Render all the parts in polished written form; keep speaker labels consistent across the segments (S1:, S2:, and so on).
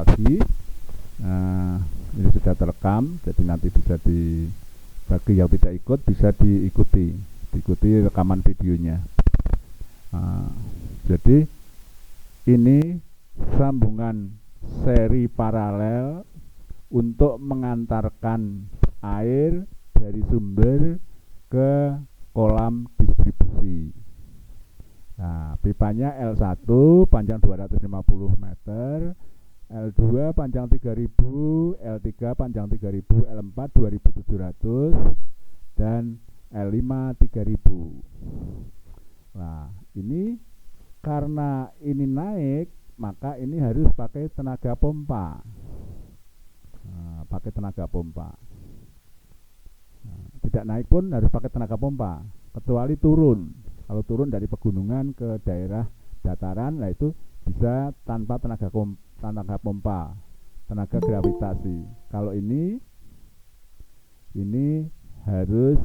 S1: lagi. Ini sudah terekam, jadi nanti bisa bagi yang tidak ikut bisa diikuti rekaman videonya. Jadi ini sambungan seri paralel untuk mengantarkan air dari sumber ke kolam distribusi. Nah, pipanya L1 panjang 250 meter, L2 panjang 3000, L3 panjang 3000, L4 2700, dan L5 3000. Nah, ini karena ini naik, maka ini harus pakai tenaga pompa. Pakai tenaga pompa. Tidak naik pun harus pakai tenaga pompa, kecuali turun. Kalau turun dari pegunungan ke daerah dataran, nah itu bisa tanpa tenaga pompa, tenaga gravitasi. Kalau ini harus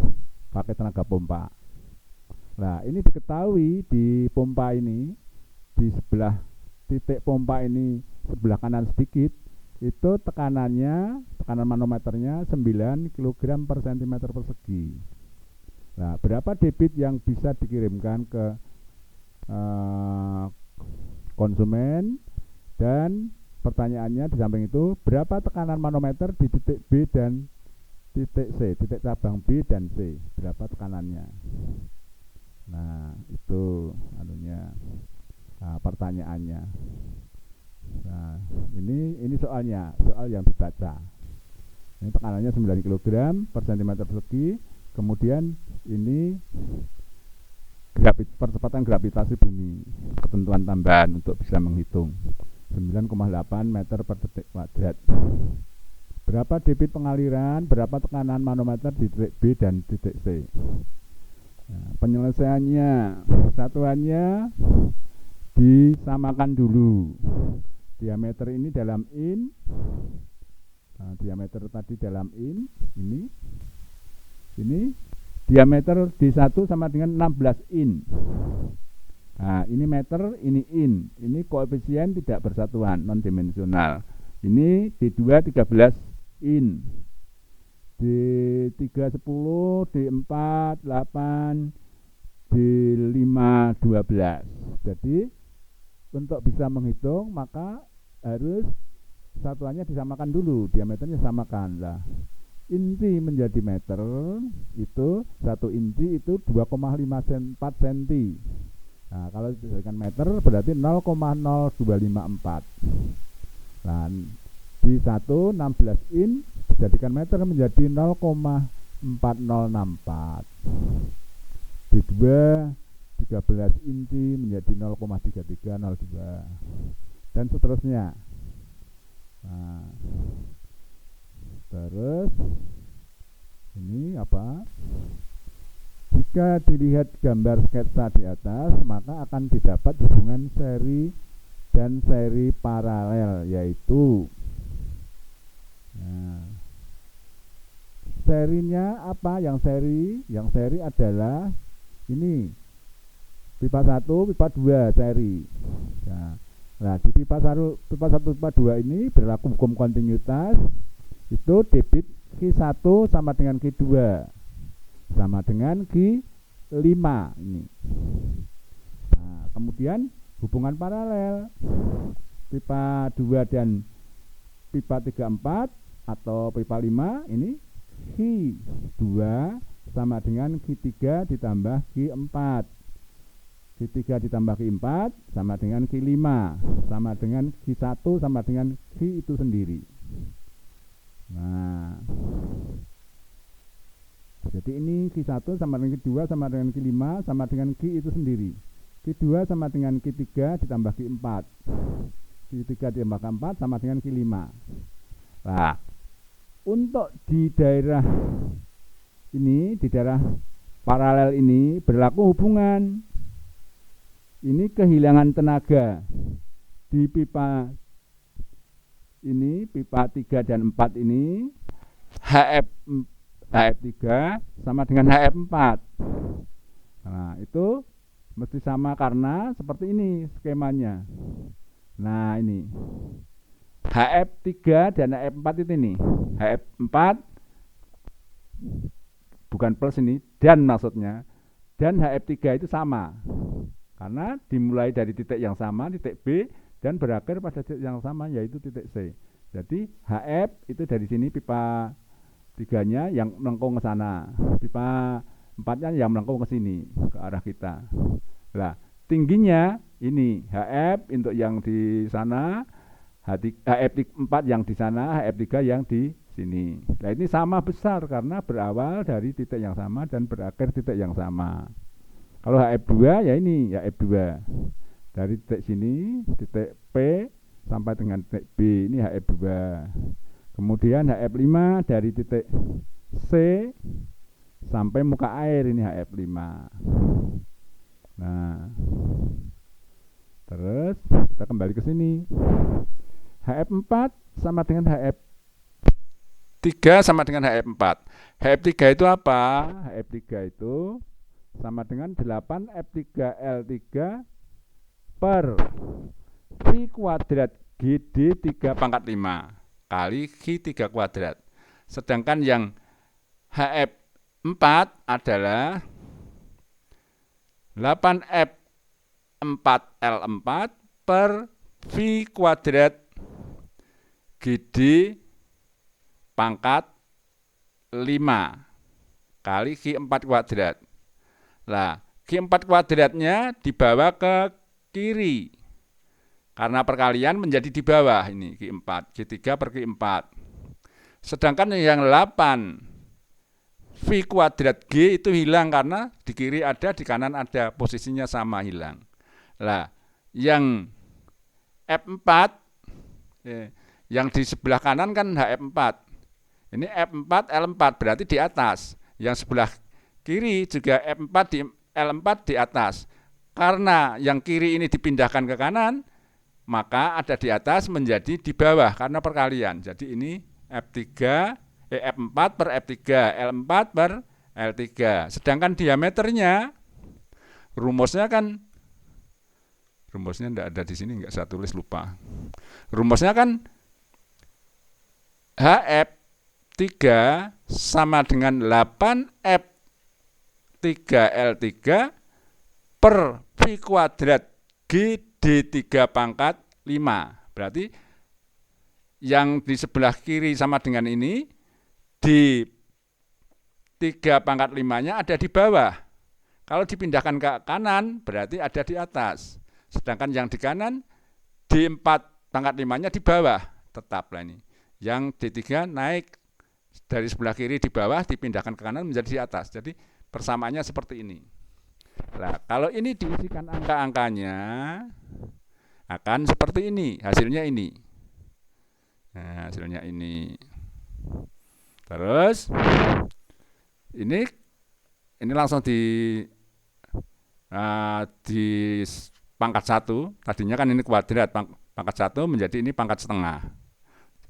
S1: pakai tenaga pompa. Nah, ini diketahui di pompa ini, di sebelah titik pompa ini sebelah kanan sedikit, itu tekanan manometernya 9 kg per cm persegi. Nah, berapa debit yang bisa dikirimkan ke konsumen, dan pertanyaannya di samping itu, berapa tekanan manometer di titik B dan titik C, titik cabang B dan C, berapa tekanannya. Nah, itu pertanyaannya. Nah, ini soal yang dibaca. Ini tekanannya 9 kg per cm persegi. Kemudian ini percepatan gravitasi bumi, ketentuan tambahan untuk bisa menghitung 9,8 meter per detik kuadrat. Berapa debit pengaliran, berapa tekanan manometer di titik B dan titik C. Nah, penyelesaiannya, satuannya disamakan dulu. Diameter ini dalam in, diameter tadi dalam in, ini diameter D1 sama dengan 16 in. Nah, ini meter, ini in. Ini koefisien tidak bersatuan, non dimensional. Ini D2 13 in. D3 10, D4 8, D5 12. Jadi untuk bisa menghitung maka harus satuannya disamakan dulu, diameternya samakan lah. Inci menjadi meter, itu 1 inci itu 2,54 cm. Nah, kalau dijadikan meter berarti 0,0254. Nah, di 1 16 in dijadikan meter menjadi 0,4064. Di 2 13 inci menjadi 0,3302 dan seterusnya. Nah, terus ini apa? Jika dilihat gambar sketsa di atas, maka akan didapat hubungan seri dan seri paralel, yaitu serinya apa? Yang seri adalah ini pipa 1, pipa 2 seri. Nah, di pipa 1, pipa 2 ini berlaku hukum kontinuitas. Itu debit Q1 sama dengan Q2 sama dengan Q5 ini. Nah, kemudian hubungan paralel pipa 2 dan pipa 3 4 atau pipa 5 ini Q2 sama dengan Q3 ditambah Q4. Q3 ditambah Q4 sama dengan Q5 sama dengan Q1 sama dengan Q itu sendiri. Nah, jadi ini Q1 sama dengan Q2 sama dengan Q5 sama dengan Q itu sendiri. Q2 sama dengan Q3 ditambah Q4. Q3 ditambah Q4 sama dengan Q5. Nah, untuk di daerah ini, di daerah paralel ini berlaku hubungan. Ini kehilangan tenaga di pipa ini, pipa 3 dan 4 ini, HF3 sama dengan HF4. Nah, itu mesti sama karena seperti ini skemanya. Nah, ini HF3 dan HF4 itu nih. HF4 bukan plus ini, dan maksudnya. Dan HF3 itu sama. Karena dimulai dari titik yang sama, titik B, dan berakhir pada titik yang sama, yaitu titik C. Jadi HF itu dari sini pipa 3-nya yang melengkung ke sana. Pipa 4-nya yang melengkung ke sini, ke arah kita. Nah, tingginya ini HF untuk yang di sana, HF4 yang di sana, HF3 yang di sini. Nah, ini sama besar karena berawal dari titik yang sama dan berakhir titik yang sama. Kalau HF2 ya ini HF2. Dari titik sini, titik P sampai dengan titik B, ini HF2. Kemudian HF5 dari titik C sampai muka air, ini HF5. Nah, terus kita kembali ke sini. HF4 sama dengan HF3 sama dengan HF4. HF3 itu apa? HF3 itu sama dengan 8F3L3 per V kuadrat GD 3 pangkat 5 kali Q3 kuadrat. Sedangkan yang HF4 adalah 8F4L4 per V kuadrat GD pangkat 5 kali Q4 kuadrat. Nah, Q4 kuadratnya dibawa ke kiri. Karena perkalian menjadi di bawah ini Q4, Q3 per Q4. Sedangkan yang 8 V kuadrat G itu hilang karena di kiri ada, di kanan ada, posisinya sama hilang. Nah, yang F4 yang di sebelah kanan kan HF4. Ini F4 L4 berarti di atas. Yang sebelah kiri juga F4 di L4 di atas. Karena yang kiri ini dipindahkan ke kanan, maka ada di atas menjadi di bawah karena perkalian. Jadi ini F4 per F3, L4 per L3. Sedangkan diameternya, rumusnya enggak ada di sini, enggak saya tulis, lupa. Rumusnya kan HF3 sama dengan 8F3L3 per V kuadrat GD3 pangkat 5. Berarti yang di sebelah kiri sama dengan ini, di 3 pangkat 5-nya ada di bawah. Kalau dipindahkan ke kanan, berarti ada di atas. Sedangkan yang di kanan, di 4 pangkat 5-nya di bawah. Tetaplah ini. Yang D3 naik dari sebelah kiri di bawah, dipindahkan ke kanan menjadi di atas. Jadi persamaannya seperti ini. Nah, kalau ini diisikan angka-angkanya, akan seperti ini. Hasilnya ini. Nah, hasilnya ini. Terus ini langsung di pangkat 1. Tadinya kan ini kuadrat, pangkat 1 menjadi ini pangkat setengah.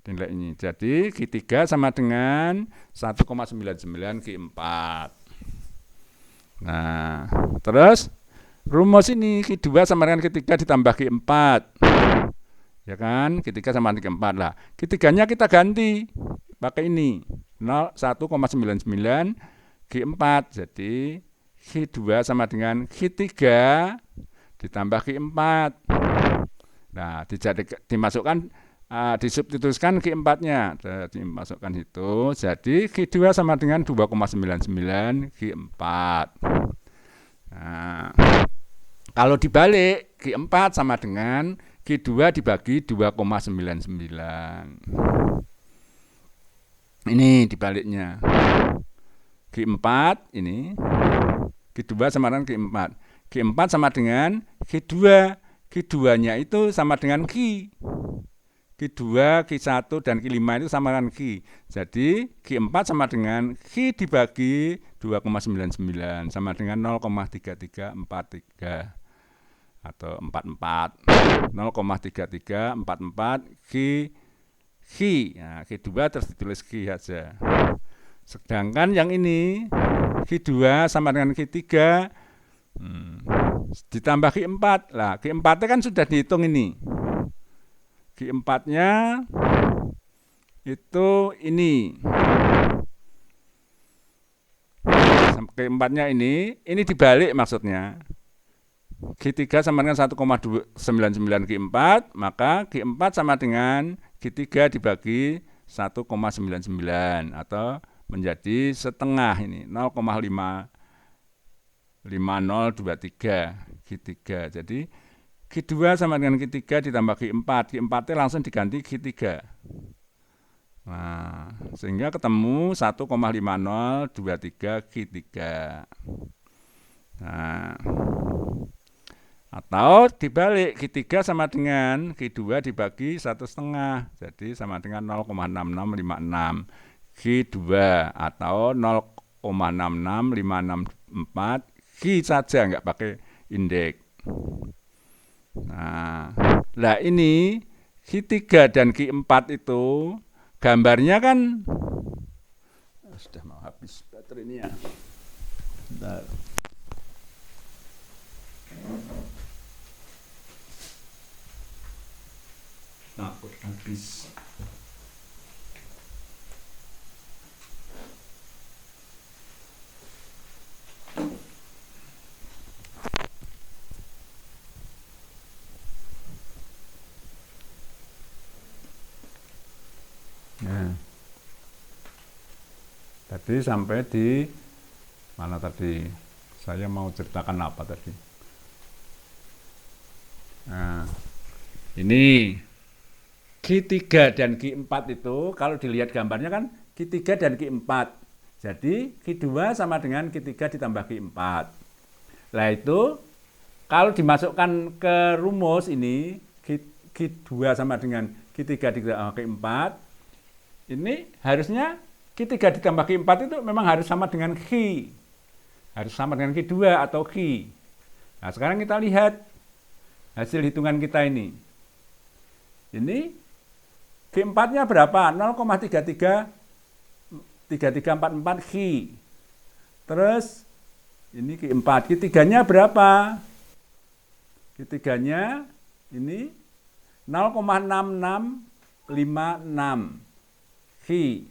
S1: Nilai ini. Jadi Q3 sama dengan 1,99 Q4. Nah, terus rumus ini Q2 sama dengan Q3 ditambah Q4. Ya kan? Q3 sama dengan Q4 lah. Q3-nya kita ganti pakai ini. 1,99 Q4. Jadi Q2 sama dengan Q3 ditambah Q4. Nah, dimasukkan, disubstitusikan Q4-nya. Dimasukkan itu. Jadi Q2 sama dengan 2,99 Q4. Nah, kalau dibalik, Q4 sama dengan Q2 dibagi 2,99. Ini dibaliknya. Q4 ini, Q2 sama dengan Q4. Q4 sama dengan Q2. Q2-nya itu sama dengan Q. Q2, Q1, dan Q5 itu sama dengan Q. Jadi Q4 sama dengan Q dibagi 2,99 sama dengan 0,3343 atau 44. 0,3344 Q. Nah, Q2 terus ditulis Q saja. Sedangkan yang ini Q2 sama dengan Q3 ditambah Q4. Lah, Q4 kan sudah dihitung ini. Q4-nya itu ini. Q4-nya ini dibalik maksudnya. Q3 sama dengan 1,99 Q4, maka Q4 sama dengan Q3 dibagi 1,99 atau menjadi setengah ini 0,5023 Q3. Jadi Q2 sama dengan Q3 ditambah Q4, Q4-nya langsung diganti Q3. Nah, sehingga ketemu 1,5023 Q3. Nah, atau dibalik Q3 sama dengan Q2 dibagi 1,5, jadi sama dengan 0,6656 Q2 atau 0,66564 Q saja, nggak pakai indeks. Nah, ini Q3 dan Q4 itu gambarnya kan sudah mau habis baterainya. Bentar. Takut habis. Nah, tadi sampai di mana tadi? Saya mau ceritakan apa tadi? Nah, ini Q3 dan Q4 itu kalau dilihat gambarnya kan Q3 dan Q4. Jadi Q2 sama dengan Q3 ditambah Q4. Nah itu kalau dimasukkan ke rumus ini Q2 sama dengan Q3 ditambah Q4, ini harusnya Q3 ditambah Q4 itu memang harus sama dengan Q. Harus sama dengan Q2 atau Q. Nah sekarang kita lihat hasil hitungan kita ini. Ini Q4-nya berapa? 0,3344 Q. Terus ini Q4. Q3-nya berapa? Q3-nya ini 0,6656 Q.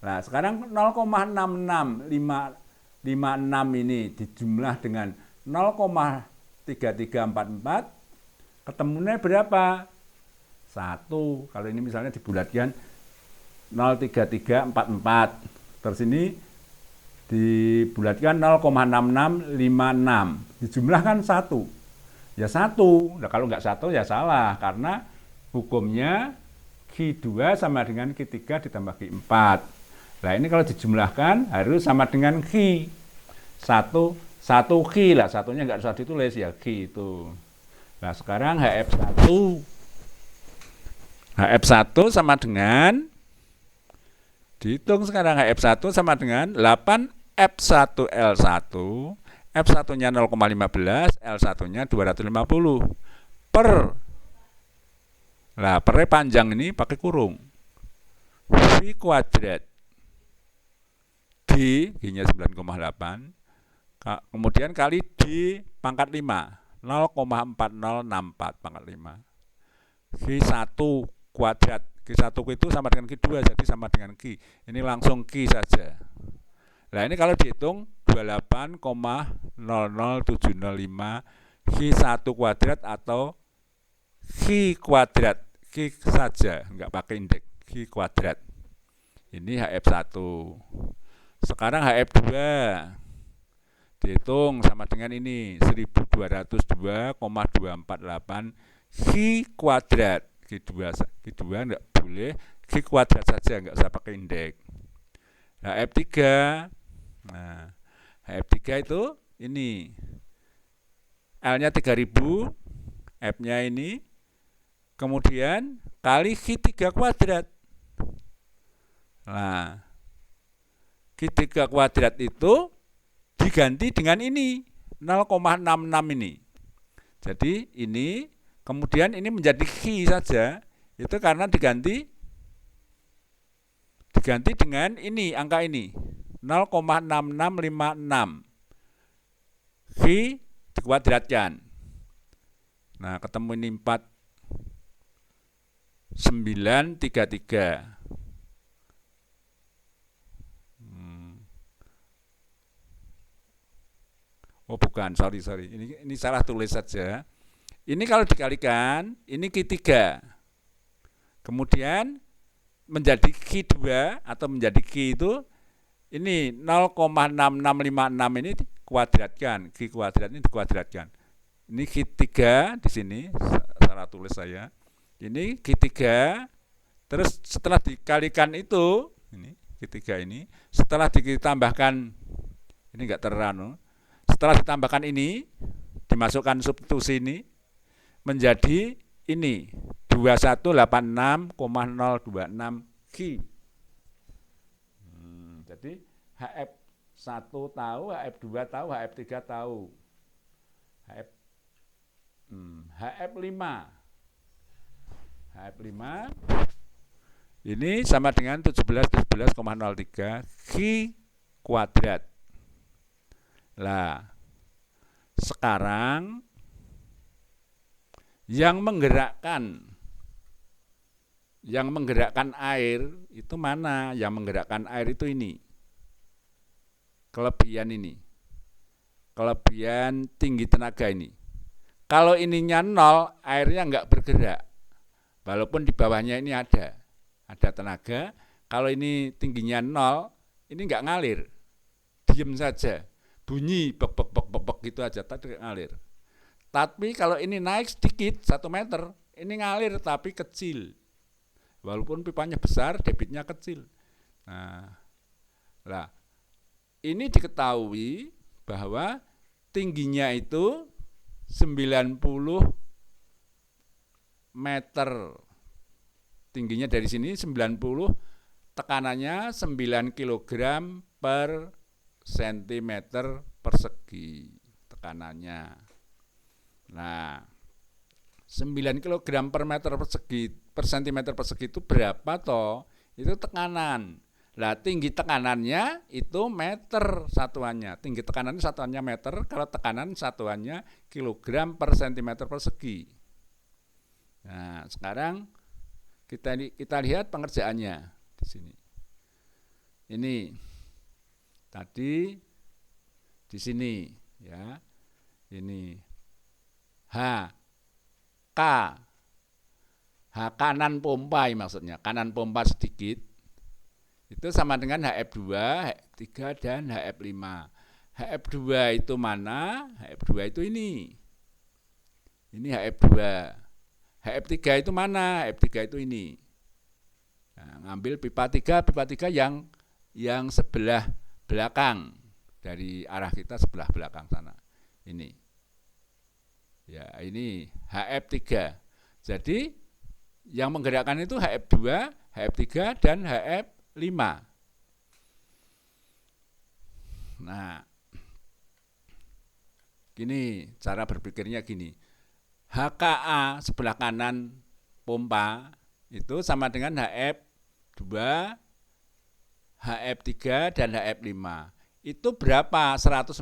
S1: Nah, sekarang 0,6656 ini dijumlah dengan 0,3344 ketemunya berapa? 1. Kalau ini misalnya dibulatkan 0,3344. Terus ini dibulatkan 0,6656. Dijumlahkan 1. Ya 1. Nah, kalau nggak 1 ya salah karena hukumnya Q2 sama dengan Q3 ditambah Q4. Nah, ini kalau dijumlahkan harus sama dengan Q. 1 Q lah, satunya nggak usah ditulis ya Q itu. Nah, sekarang HF1 sama dengan dihitung sekarang HF1 sama dengan 8F1L1. F1-nya 0,15, L1-nya 250 per. Nah, pernya panjang ini pakai kurung. V kuadrat G-nya 9,8. Kemudian kali D pangkat 5. 0,4064 pangkat 5. Q1 kuadrat. Q1 itu sama dengan Q2, jadi sama dengan Q. Ini langsung Q saja. Nah, ini kalau dihitung 28,00705 Q1 kuadrat atau Q kuadrat. Q saja, nggak pakai indeks. Q kuadrat. Ini HF1. Sekarang HF2. Dihitung sama dengan ini 1202,248 Q kuadrat. Q2 enggak boleh, Q kuadrat saja, enggak usah pakai indeks. HF3. Nah, HF3 itu ini L-nya 3000, F-nya ini kemudian kali Q3 kuadrat. Nah, Q3 kuadrat itu diganti dengan ini 0,66 ini. Jadi ini kemudian ini menjadi Q saja, itu karena diganti dengan ini angka ini 0,6656 Q dikuadratkan. Nah, ketemu ini 4 933. Oh bukan, sorry. Ini salah tulis saja. Ini kalau dikalikan, ini Q3. Kemudian menjadi Q2 atau menjadi Q itu ini 0,6656 ini dikuadratkan, Q kuadrat ini dikuadratkan. Ini Q3 di sini, salah tulis saya. Ini Q3, terus setelah dikalikan itu, ini Q3 ini, setelah ditambahkan, ini enggak terano, setelah ditambahkan ini, dimasukkan substitusi ini, menjadi ini 2186,026 Q. Jadi HF1 tahu, HF2 tahu, HF3 tahu. HF5 ini sama dengan 17,03 Q kuadrat. Lah, sekarang yang menggerakkan air itu mana? Yang menggerakkan air itu ini. Kelebihan ini. Kelebihan tinggi tenaga ini. Kalau ininya 0, airnya enggak bergerak. Walaupun di bawahnya ini ada tenaga. Kalau ini tingginya 0, ini enggak ngalir. Diem saja. Bunyi bek gitu aja, tadi ngalir. Tapi kalau ini naik sedikit 1 meter, ini ngalir tapi kecil. Walaupun pipanya besar, debitnya kecil. Nah, ini diketahui bahwa tingginya itu 90 meter. Tingginya dari sini 90, tekanannya 9 kg per sentimeter persegi tekanannya. Nah, 9 kg per meter persegi per sentimeter persegi itu berapa toh? Itu tekanan. Lah, tinggi tekanannya itu meter satuannya. Tinggi tekanannya satuannya meter, kalau tekanan satuannya kilogram per sentimeter persegi. Nah, sekarang kita lihat pengerjaannya di sini. Ini tadi di sini ya. Ini H kanan pompa maksudnya, kanan pompa sedikit. Itu sama dengan HF2, HF3 dan HF5. HF2 itu mana? HF2 itu ini. Ini HF2. HF3 itu mana? HF3 itu ini. Nah, ngambil pipa 3 yang sebelah belakang dari arah kita, sebelah belakang sana. Ini. Ya, ini HF3. Jadi yang menggerakkan itu HF2, HF3 dan HF5. Nah, gini cara berpikirnya gini. HKA sebelah kanan pompa itu sama dengan HF2, HF3 dan HF5. Itu berapa? 145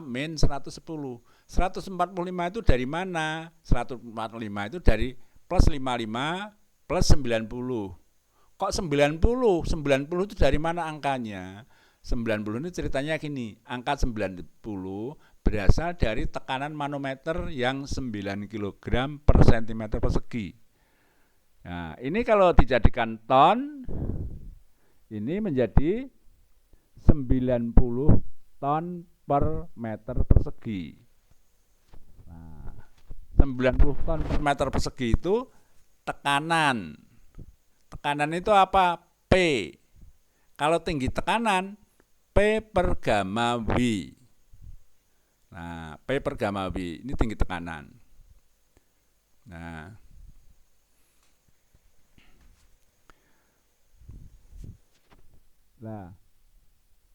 S1: min 110. 145 itu dari mana? 145 itu dari plus 55 plus 90. Kok 90? 90 itu dari mana angkanya? 90 ini ceritanya gini, angka 90 berasal dari tekanan manometer yang 9 kg per sentimeter persegi. Nah, ini kalau dijadikan ton, ini menjadi 90 ton per meter persegi. Nah, 90 ton per meter persegi itu tekanan. Tekanan itu apa? P. Kalau tinggi tekanan, P per gamma W. Nah, P per gamma W ini tinggi tekanan. Nah,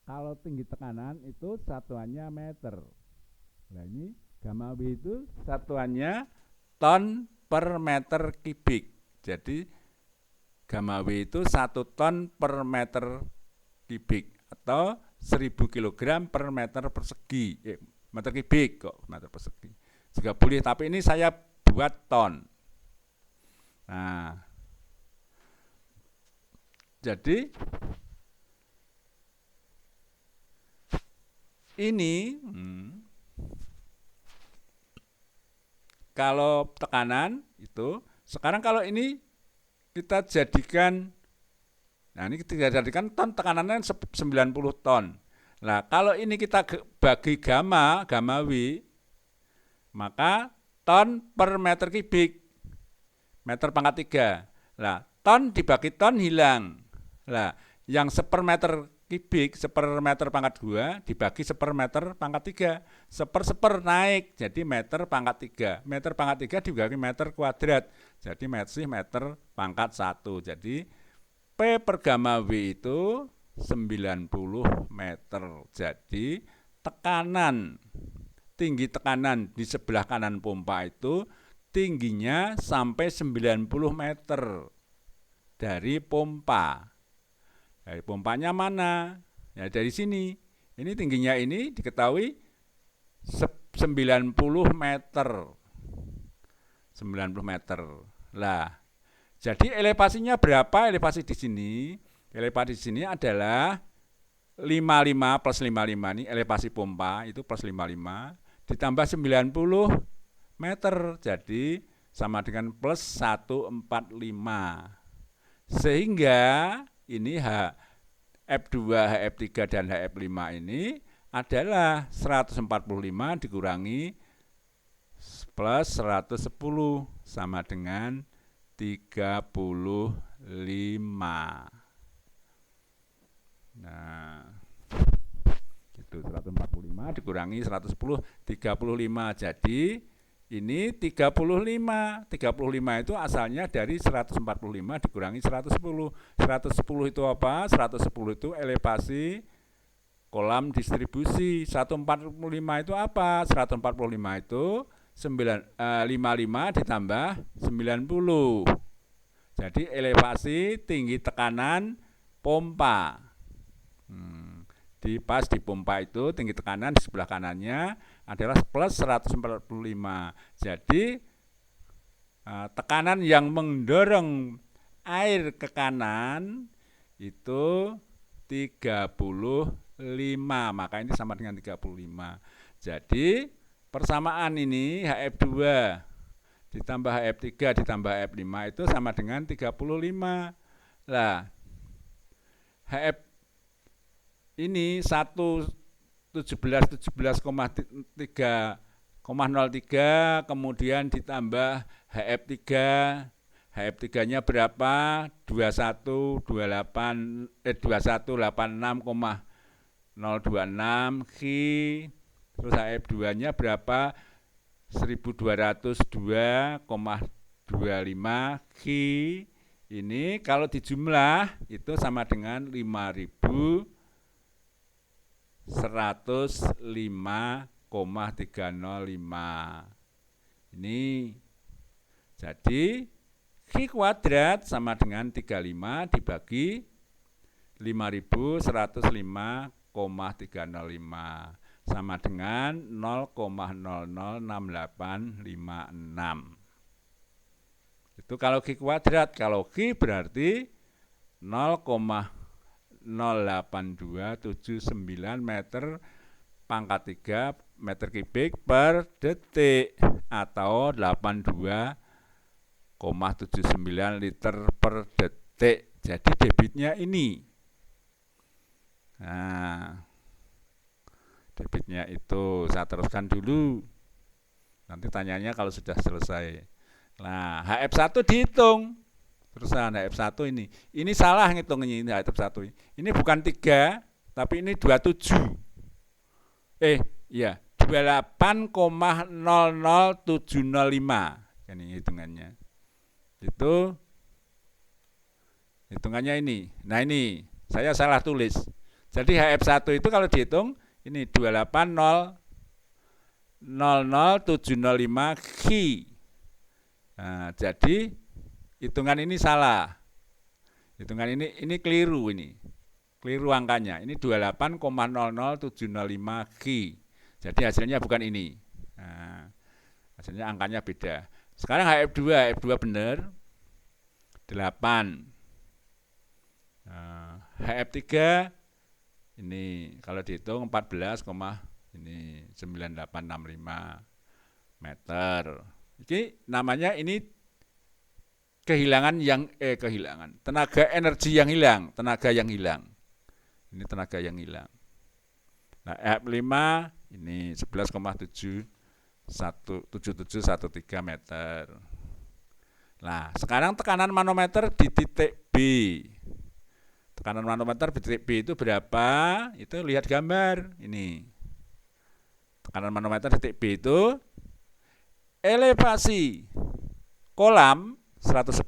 S1: kalau tinggi tekanan itu satuannya meter. Nah, ini gamma W itu satuannya ton per meter kubik. Jadi gamma W itu 1 ton per meter kubik atau 1000 kg per meter persegi. Meter kubik kok, meter persegi. Juga boleh, tapi ini saya buat ton. Nah, Jadi ini kalau tekanan itu, sekarang kalau ini kita jadikan, nah ini kita jadikan ton, tekanannya 90 ton. Nah kalau ini kita bagi gamma W, maka ton per meter kubik, meter pangkat 3. Nah ton dibagi ton hilang. Nah yang seper-meter kubik, seper-meter pangkat 2 dibagi seper-meter pangkat 3. Seper-seper naik jadi meter pangkat 3. Meter pangkat 3 dibagi meter kuadrat. Jadi meter pangkat 1. Jadi P per gamma W itu 90 meter. Jadi tekanan, tinggi tekanan di sebelah kanan pompa itu tingginya sampai 90 meter dari pompa. Dari pompanya mana? Ya dari sini. Ini tingginya ini diketahui 90 meter. 90 meter. Lah, jadi elevasinya berapa? Elevasi di sini. Elevasi di sini adalah 55 plus 55 ini elevasi pompa itu plus 55 ditambah 90 meter. Jadi sama dengan plus 145. Sehingga ini HF2, HF3 dan HF5 ini adalah 145 dikurangi plus 110 sama dengan 35. Nah, gitu 145 dikurangi 110 35. Jadi ini 35 itu asalnya dari 145 dikurangi 110. 110 itu apa? 110 itu elevasi kolam distribusi. 145 itu apa? 145 itu 55 ditambah 90. Jadi elevasi tinggi tekanan pompa. Pas di pompa itu tinggi tekanan di sebelah kanannya adalah plus 145. Jadi tekanan yang mendorong air ke kanan itu 35. Maka ini sama dengan 35. Jadi persamaan ini HF2 ditambah HF3 ditambah HF5 itu sama dengan 35. Lah, HF ini 17,03,03 kemudian ditambah HF3. HF3-nya berapa? 2186,026 Ki. Terus HF2-nya berapa? 1202,25 Ki. Ini kalau dijumlah itu sama dengan 5.105,305. Ini jadi Ki kuadrat sama dengan 35 dibagi 5.105,305 sama dengan 0,006856. Itu kalau Ki kuadrat. Kalau Ki berarti 0,08279 meter pangkat 3 meter kubik per detik atau 82,79 liter per detik. Jadi debitnya ini. Nah, debitnya itu saya teruskan dulu. Nanti tanyanya kalau sudah selesai. Nah, HF1 dihitung. Terusan HF1 ini. Ini salah ngitungnya ini HF1. Ini bukan 3, tapi ini 27. Iya, 28,00705. Ini hitungannya. Itu hitungannya ini. Nah, ini saya salah tulis. Jadi HF1 itu kalau dihitung ini 28,00705 Ki. Nah, jadi hitungan ini salah. Hitungan ini keliru ini. Keliru angkanya. Ini 28,00705 Ki. Jadi hasilnya bukan ini. Nah, hasilnya angkanya beda. Sekarang HF2 benar. 8. HF3 ini kalau dihitung 14, ini 9865 meter. Ini namanya ini tenaga energi yang hilang, tenaga yang hilang. Ini tenaga yang hilang. Nah, F5 ini 11,7713 meter. Nah, sekarang tekanan manometer di titik B. Tekanan manometer di titik B itu berapa? Itu lihat gambar ini. Tekanan manometer di titik B itu elevasi kolam 110,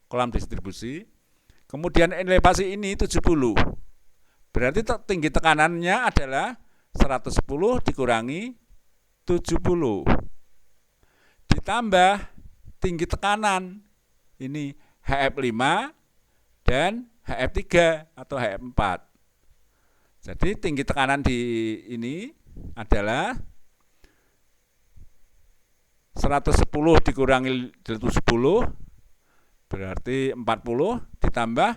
S1: kolam distribusi. Kemudian elevasi ini 70. Berarti tinggi tekanannya adalah 110 dikurangi 70. Ditambah tinggi tekanan. Ini HF5 dan HF3 atau HF4. Jadi tinggi tekanan di ini adalah 110 dikurangi 70 berarti 40 ditambah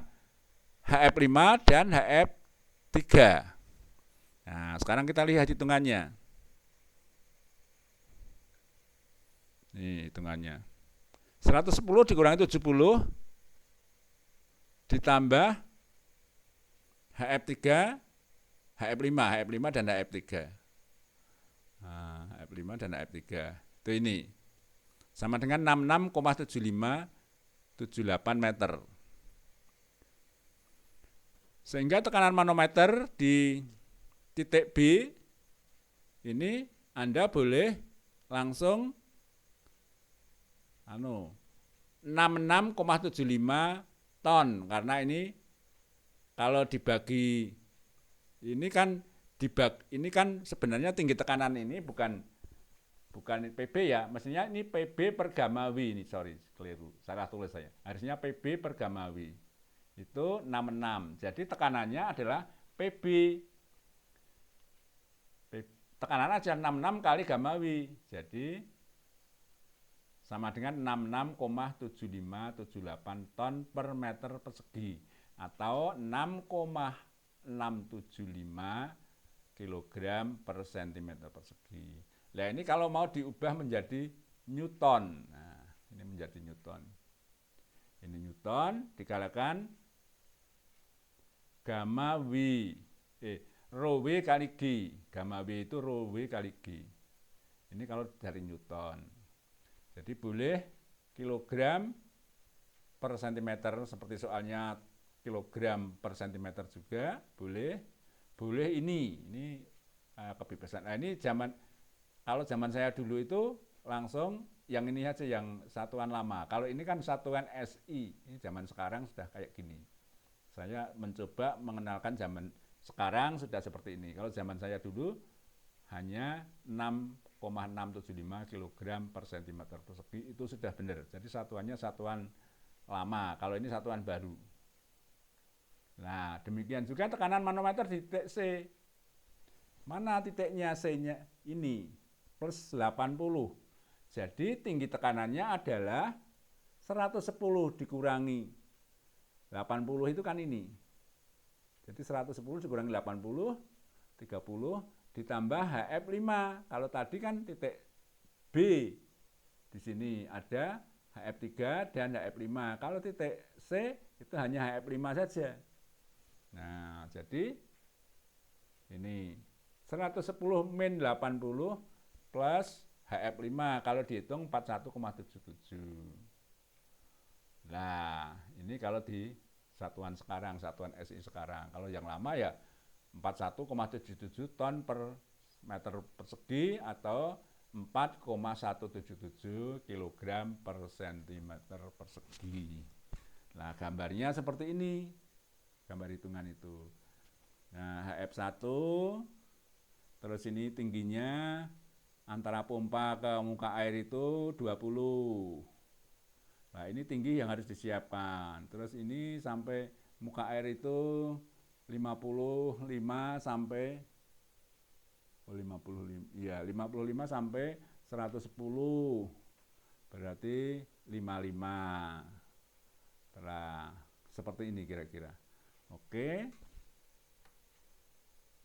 S1: HF5 dan HF3. Nah, sekarang kita lihat hitungannya. Ini hitungannya. 110 dikurangi 70 ditambah HF3, HF5 dan HF3. Nah, HF5 dan HF3. Itu ini. Sama dengan 66,7578 meter. Sehingga tekanan manometer di titik B ini Anda boleh langsung 66,75 ton, karena ini kalau dibagi ini kan sebenarnya tinggi tekanan ini bukan PB ya, mestinya ini PB per gamma W ini, keliru, salah tulis saya. Harusnya PB per gamma W itu 66. Jadi tekanannya adalah PB. Tekanan aja 66 kali gamma W. Jadi sama dengan 66,7578 ton per meter persegi atau 6,675 kilogram per sentimeter persegi. Nah, ini kalau mau diubah menjadi Newton. Nah, ini menjadi Newton. Ini Newton dikalikan gamma W. Rho W kali G. Gamma W itu Rho W kali G. Ini kalau dari Newton. Jadi boleh kilogram per sentimeter seperti soalnya kilogram per sentimeter juga boleh. Boleh ini kebebasan. Nah, ini kalau zaman saya dulu itu langsung yang ini aja yang satuan lama. Kalau ini kan satuan SI. Ini zaman sekarang sudah kayak gini. Saya mencoba mengenalkan zaman sekarang sudah seperti ini. Kalau zaman saya dulu hanya 6,675 kg per cm persegi itu sudah benar. Jadi satuannya satuan lama. Kalau ini satuan baru. Nah, demikian juga tekanan manometer di titik C. Mana titiknya C-nya? Ini plus 80. Jadi tinggi tekanannya adalah 110 dikurangi 80 itu kan ini. Jadi 110 dikurangi 80, 30 ditambah HF5. Kalau tadi kan titik B, di sini ada HF3 dan HF5. Kalau titik C itu hanya HF5 saja. Nah, jadi ini 110 min 80 plus HF5 kalau dihitung 41,77. Nah, ini kalau di satuan sekarang, satuan SI sekarang. Kalau yang lama ya 41,77 ton per meter persegi atau 4,177 kg per centimeter persegi. Nah, gambarnya seperti ini. Gambar hitungan itu. Nah, HF1 terus ini tingginya antara pompa ke muka air itu 20. Nah, ini tinggi yang harus disiapkan. Terus ini sampai muka air itu 55 sampai 55 sampai 110. Berarti 55. Seperti ini kira-kira. Oke.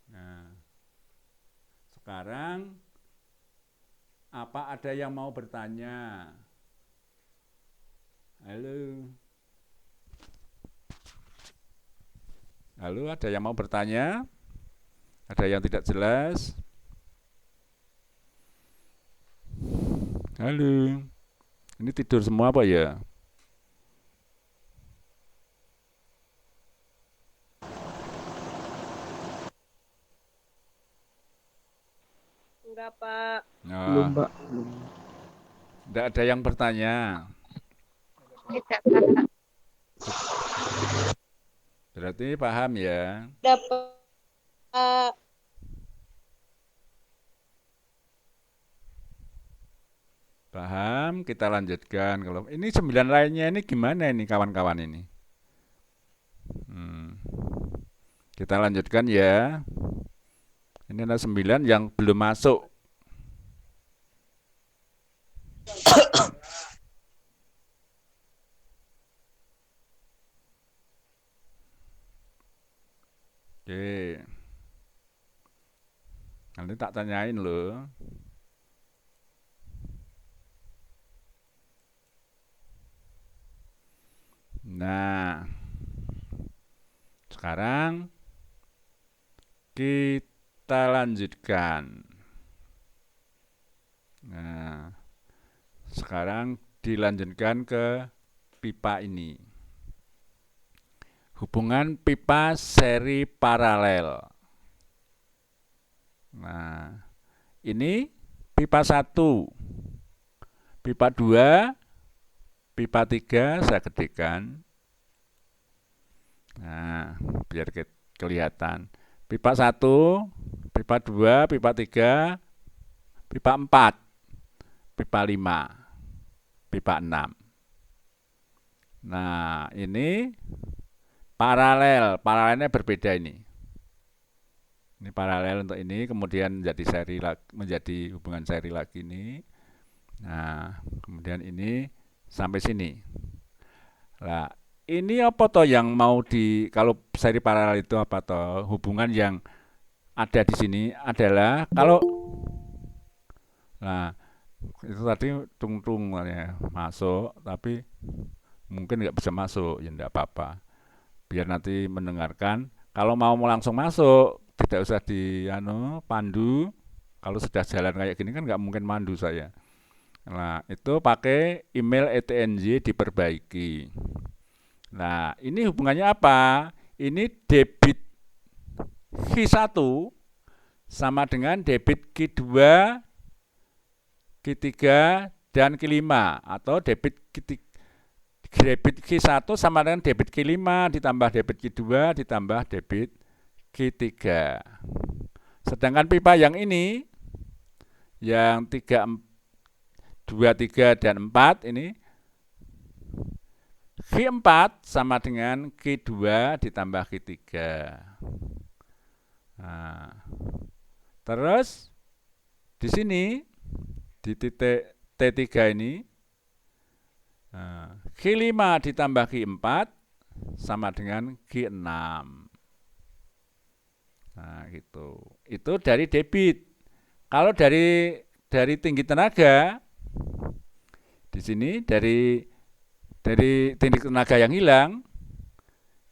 S1: Nah, sekarang apa ada yang mau bertanya? Halo. Halo, ada yang mau bertanya? Ada yang tidak jelas? Halo. Ini tidur semua apa ya?
S2: Enggak, Pak.
S3: Belum,
S1: Nah,
S3: Pak. Belum.
S1: tidak ada yang bertanya.
S2: Tidak, Pak.
S1: Berarti paham ya?
S2: Dapat.
S1: Paham, kita lanjutkan. Kalau ini 9 lainnya ini gimana ini kawan-kawan ini? Kita lanjutkan ya. Ini ada 9 yang belum masuk. Oke. Nanti tak tanyain loh. Nah, sekarang kita lanjutkan. Nah, sekarang dilanjutkan ke pipa ini. Hubungan pipa seri paralel. Nah, ini pipa 1, pipa 2, pipa 3 saya gedekan. Nah, biar kelihatan. Pipa 1, pipa 2, pipa 3, pipa 4, pipa 5, pipa 6. Nah, ini paralel, paralelnya berbeda ini. Ini paralel untuk ini, kemudian menjadi hubungan seri lagi ini. Nah, kemudian ini sampai sini. Nah, ini apa toh yang mau kalau seri paralel itu apa toh? Hubungan yang ada di sini adalah nah itu tadi tung-tung ya, masuk, tapi mungkin nggak bisa masuk, ya nggak apa-apa. Biar nanti mendengarkan. Kalau mau langsung masuk, tidak usah pandu. Kalau sudah jalan kayak gini kan nggak mungkin mandu saya. Nah, itu pakai email ETNJ diperbaiki. Nah, ini hubungannya apa? Ini debit Q1 sama dengan debit Q2, Q3, dan Q5. Atau debit Q1 sama dengan debit Q5 ditambah debit Q2 ditambah debit Q3. Sedangkan pipa yang ini, yang 3, 2, 3, dan 4 ini, Q4 sama dengan Q2 ditambah Q3. Nah, terus di sini di titik T3 ini, Q5 ditambah Q4 sama dengan Q6. Nah, gitu. Itu dari debit. Kalau dari tinggi tenaga, di sini dari tinggi tenaga yang hilang,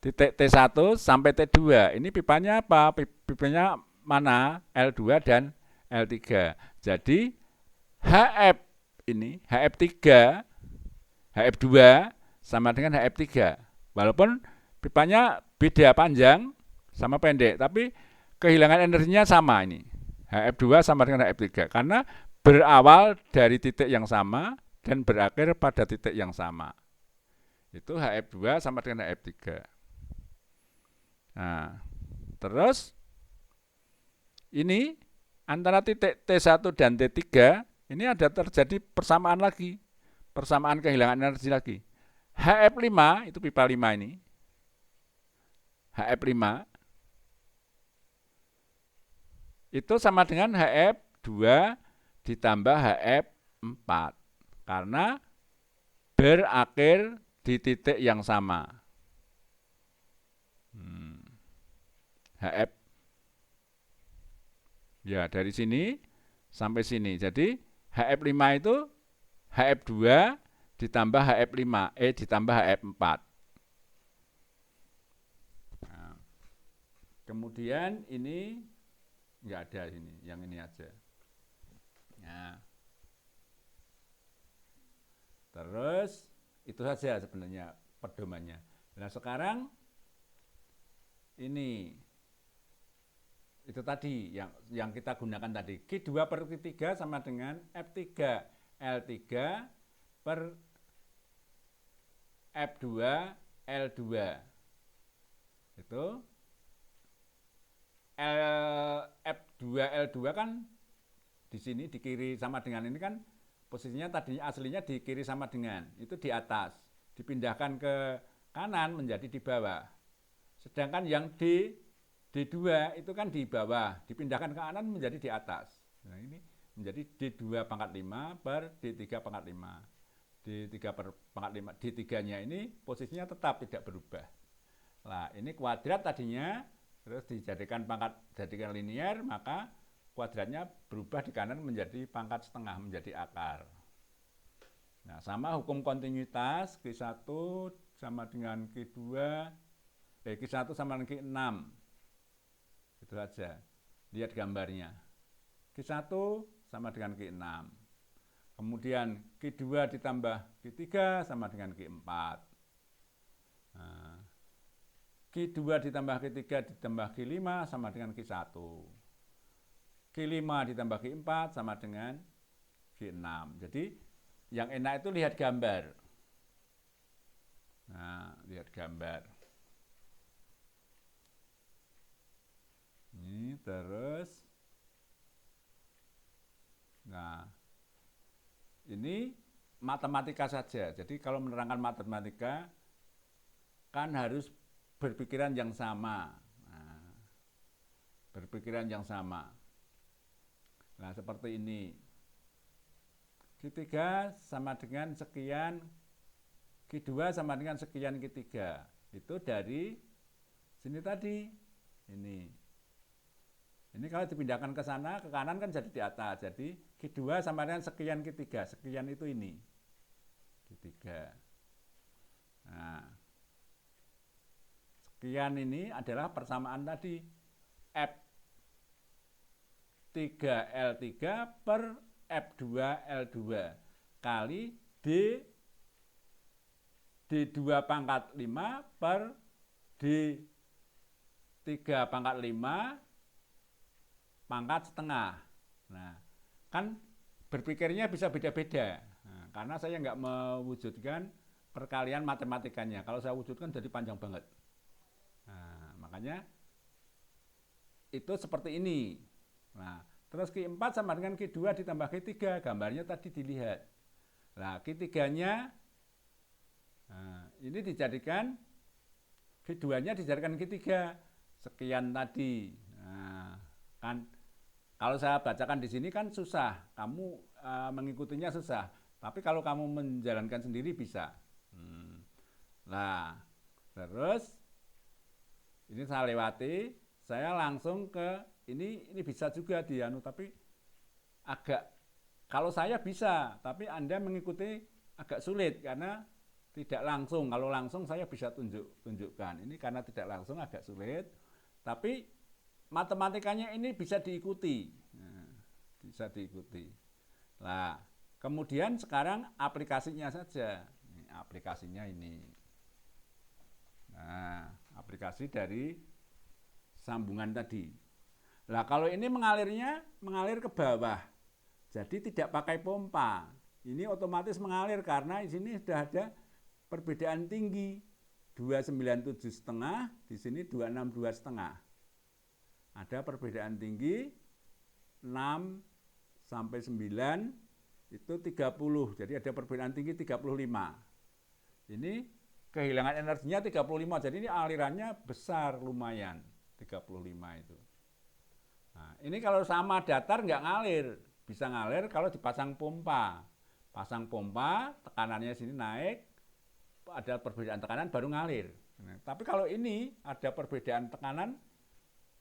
S1: titik T1 sampai T2. Ini pipanya apa? Pipanya mana? L2 dan L3. Jadi HF ini, HF3, HF2 sama dengan HF3. Walaupun pipanya beda panjang sama pendek, tapi kehilangan energinya sama ini. HF2 sama dengan HF3 karena berawal dari titik yang sama dan berakhir pada titik yang sama. Itu HF2 sama dengan HF3. Nah, terus ini antara titik T1 dan T3 ini ada terjadi persamaan lagi. Persamaan kehilangan energi lagi. HF5 itu pipa 5 ini. HF5 itu sama dengan HF2 ditambah HF4 karena berakhir di titik yang sama. HF. Ya, dari sini sampai sini. Jadi HF5 itu HF2 ditambah HF5, ditambah HF4. Nah, kemudian ini nggak ada ini, yang ini aja. Nah, terus itu saja sebenarnya pedomannya. Nah sekarang ini itu tadi yang kita gunakan tadi, Q2 per Q3 sama dengan F3 L3 per F2 L2. Itu F2 L2 kan di sini di kiri sama dengan ini kan posisinya tadinya aslinya di kiri sama dengan, itu di atas, dipindahkan ke kanan menjadi di bawah. Sedangkan yang D2 itu kan di bawah, dipindahkan ke kanan menjadi di atas. Nah, ini menjadi D2 pangkat 5 per D3 pangkat 5. D3 per pangkat 5. D3-nya ini posisinya tetap tidak berubah. Nah, ini kuadrat tadinya, terus dijadikan pangkat, jadikan linier, maka kuadratnya berubah di kanan menjadi pangkat setengah, menjadi akar. Nah, sama hukum kontinuitas, Q1 sama dengan Q2, Q1 sama dengan Q6. Itu saja. Lihat gambarnya. Q1 sama dengan Q6. Kemudian Q2 ditambah Q3 sama dengan Q4. Nah, Q2 ditambah Q3 ditambah Q5 sama dengan Q1. Q5 ditambah Q4 sama dengan Q6. Jadi yang enak itu lihat gambar. Nah, lihat gambar. Ini terus. Nah, ini matematika saja. Jadi kalau menerangkan matematika kan harus berpikiran yang sama. Nah, berpikiran yang sama. Nah, seperti ini. Q3 sama dengan sekian, Q2 sama dengan sekian Q3. Itu dari sini tadi. Ini kalau dipindahkan ke sana, ke kanan kan jadi di atas. Jadi Q2 sama dengan sekian Q3. Sekian itu ini. Q3. Nah, sekian ini adalah persamaan tadi. F3L3 per F2L2 kali D2 pangkat 5 per D3 pangkat 5 pangkat setengah. Nah, kan berpikirnya bisa beda-beda. Nah, karena saya nggak mewujudkan perkalian matematikanya. Kalau saya wujudkan jadi panjang banget. Nah, makanya itu seperti ini. Nah, terus Q4 sama dengan Q2 ditambah Q3. Gambarnya tadi dilihat. Nah, Q3-nya ini dijadikan Q2-nya dijadikan Q3. Sekian tadi. Nah, kan kalau saya bacakan di sini kan susah. Kamu mengikutinya susah. Tapi kalau kamu menjalankan sendiri bisa. Nah, terus ini saya lewati, saya langsung ke ini bisa juga dianu, tapi agak kalau saya bisa, tapi Anda mengikuti agak sulit karena tidak langsung. Kalau langsung saya bisa tunjukkan. Ini karena tidak langsung agak sulit, tapi matematikanya ini bisa diikuti. Nah, bisa diikuti. Nah, kemudian sekarang aplikasinya saja. Ini aplikasinya ini. Nah, aplikasi dari sambungan tadi. Nah, kalau ini mengalir ke bawah. Jadi tidak pakai pompa. Ini otomatis mengalir karena di sini sudah ada perbedaan tinggi. 297,5, di sini 262,5. Ada perbedaan tinggi 6 sampai 9 itu 30. Jadi ada perbedaan tinggi 35. Ini kehilangan energinya 35. Jadi ini alirannya besar lumayan 35 itu. Nah, ini kalau sama datar nggak ngalir. Bisa ngalir kalau dipasang pompa. Pasang pompa, tekanannya sini naik, ada perbedaan tekanan baru ngalir. Nah, tapi kalau ini ada perbedaan tekanan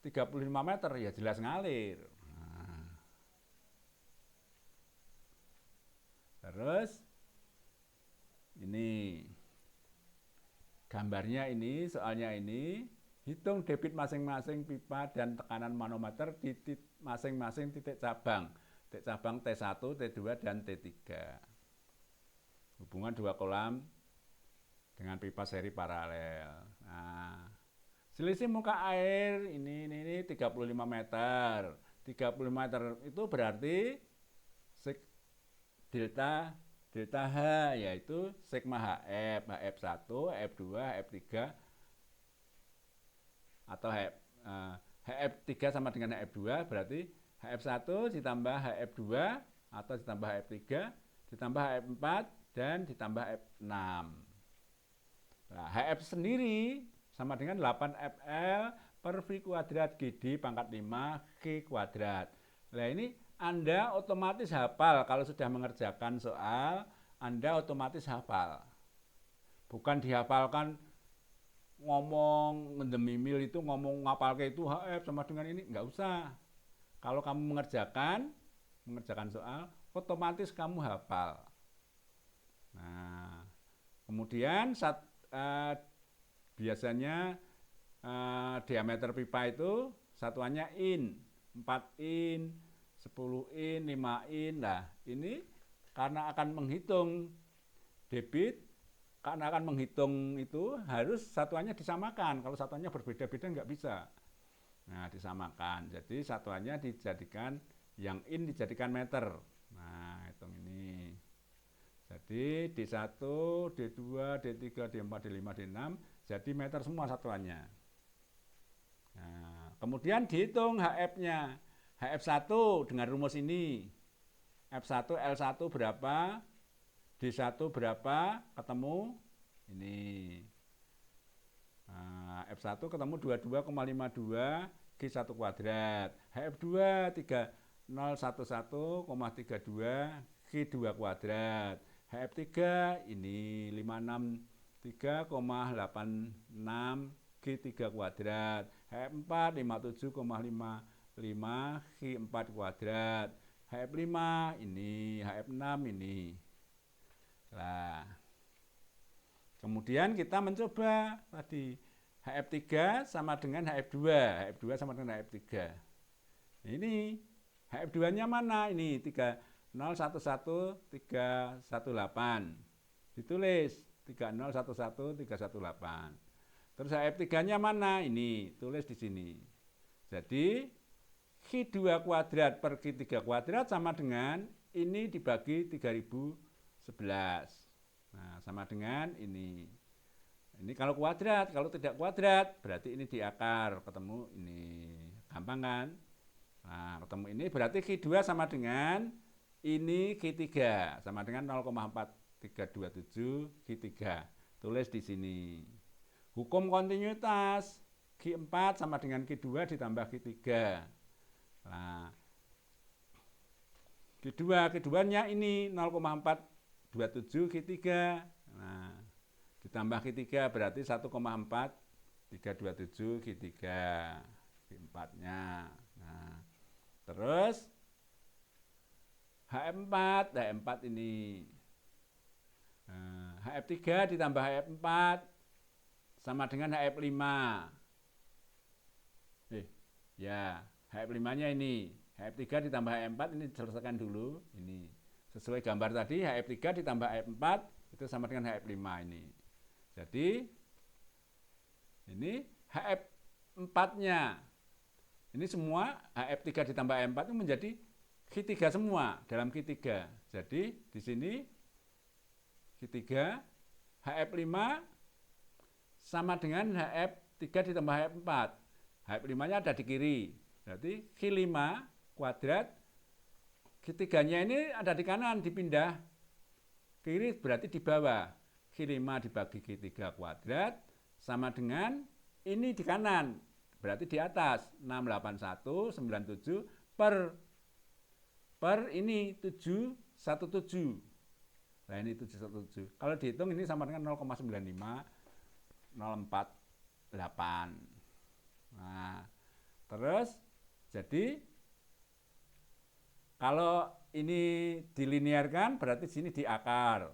S1: 35 meter, ya jelas ngalir. Nah, terus ini gambarnya ini, soalnya ini, hitung debit masing-masing pipa dan tekanan manometer di masing-masing titik cabang. Titik cabang T1, T2, dan T3. Hubungan dua kolam dengan pipa seri paralel. Nah, selisih muka air ini 35 meter. 35 meter itu berarti delta H, yaitu sigma HF, HF1, HF2, HF3, atau HF3 sama dengan HF2, berarti HF1 ditambah HF2 atau ditambah HF3 ditambah HF4 dan ditambah HF6. Nah, HF sendiri sama dengan 8 FL per V kuadrat GD pangkat 5 G kuadrat. Nah, ini Anda otomatis hafal. Kalau sudah mengerjakan soal, Anda otomatis hafal. Bukan dihafalkan ngomong ngedemimil itu, ngomong ngapalke itu HF sama dengan ini, nggak usah. Kalau kamu mengerjakan soal, otomatis kamu hafal. Nah, kemudian biasanya diameter pipa itu satuannya in, 4 in, 10 in, 5 in. Nah, ini karena akan menghitung debit, karena akan menghitung itu harus satuannya disamakan. Kalau satuannya berbeda-beda nggak bisa. Nah, disamakan. Jadi satuannya dijadikan, yang in dijadikan meter. Nah, hitung ini. Jadi D1, D2, D3, D4, D5, D6 jadi meter semua satuannya. Nah, kemudian dihitung HF-nya. HF1 dengan rumus ini. F1 L1 berapa? D1 berapa? Ketemu ini. Nah, F1 ketemu 22,52 G1 kuadrat. HF2 3011,32 G2 kuadrat. HF3 ini 563,86 G3 kuadrat. HF4 57,55 G4 kuadrat. HF5 ini, HF6 ini. Nah, kemudian kita mencoba tadi HF3 sama dengan HF2, HF2 sama dengan HF3. Ini HF2-nya mana? Ini 3011318. Ditulis 3011318. Terus HF3-nya mana? Ini, tulis di sini. Jadi Q2 kuadrat per Q3 kuadrat sama dengan ini dibagi 3011. Nah, sama dengan ini. Ini kalau kuadrat, kalau tidak kuadrat berarti ini di akar, ketemu ini. Gampang kan? Nah, ketemu ini berarti Q2 sama dengan ini Q3 sama dengan 0,4327 Q3. Tulis di sini. Hukum kontinuitas Q4 sama dengan Q2 ditambah Q3. Nah, Q2-nya ini 0,427 Q3. Nah, ditambah Q3 berarti 1,4327 Q3. Q4-nya. Nah, terus HF4 ini. Nah, HF3 ditambah HF4 sama dengan HF5. Ya, HF5-nya ini. HF3 ditambah HF4 ini diselesaikan dulu. Ini sesuai gambar tadi, HF3 ditambah HF4 itu sama dengan HF5 ini. Jadi ini HF4-nya. Ini semua HF3 ditambah HF4 itu menjadi Q3 semua dalam Q3. Jadi di sini Q3 HF5 sama dengan HF3 ditambah HF4. HF5-nya ada di kiri. Berarti Q5 kuadrat, Q3-nya ini ada di kanan, dipindah kiri berarti di bawah. Q5 dibagi Q3 kuadrat sama dengan ini di kanan, berarti di atas 68197 per ini 717. Nah, ini 717. Kalau dihitung ini sama dengan 0,95048. Nah, Terus jadi kalau ini dilinearkan berarti sini di akar.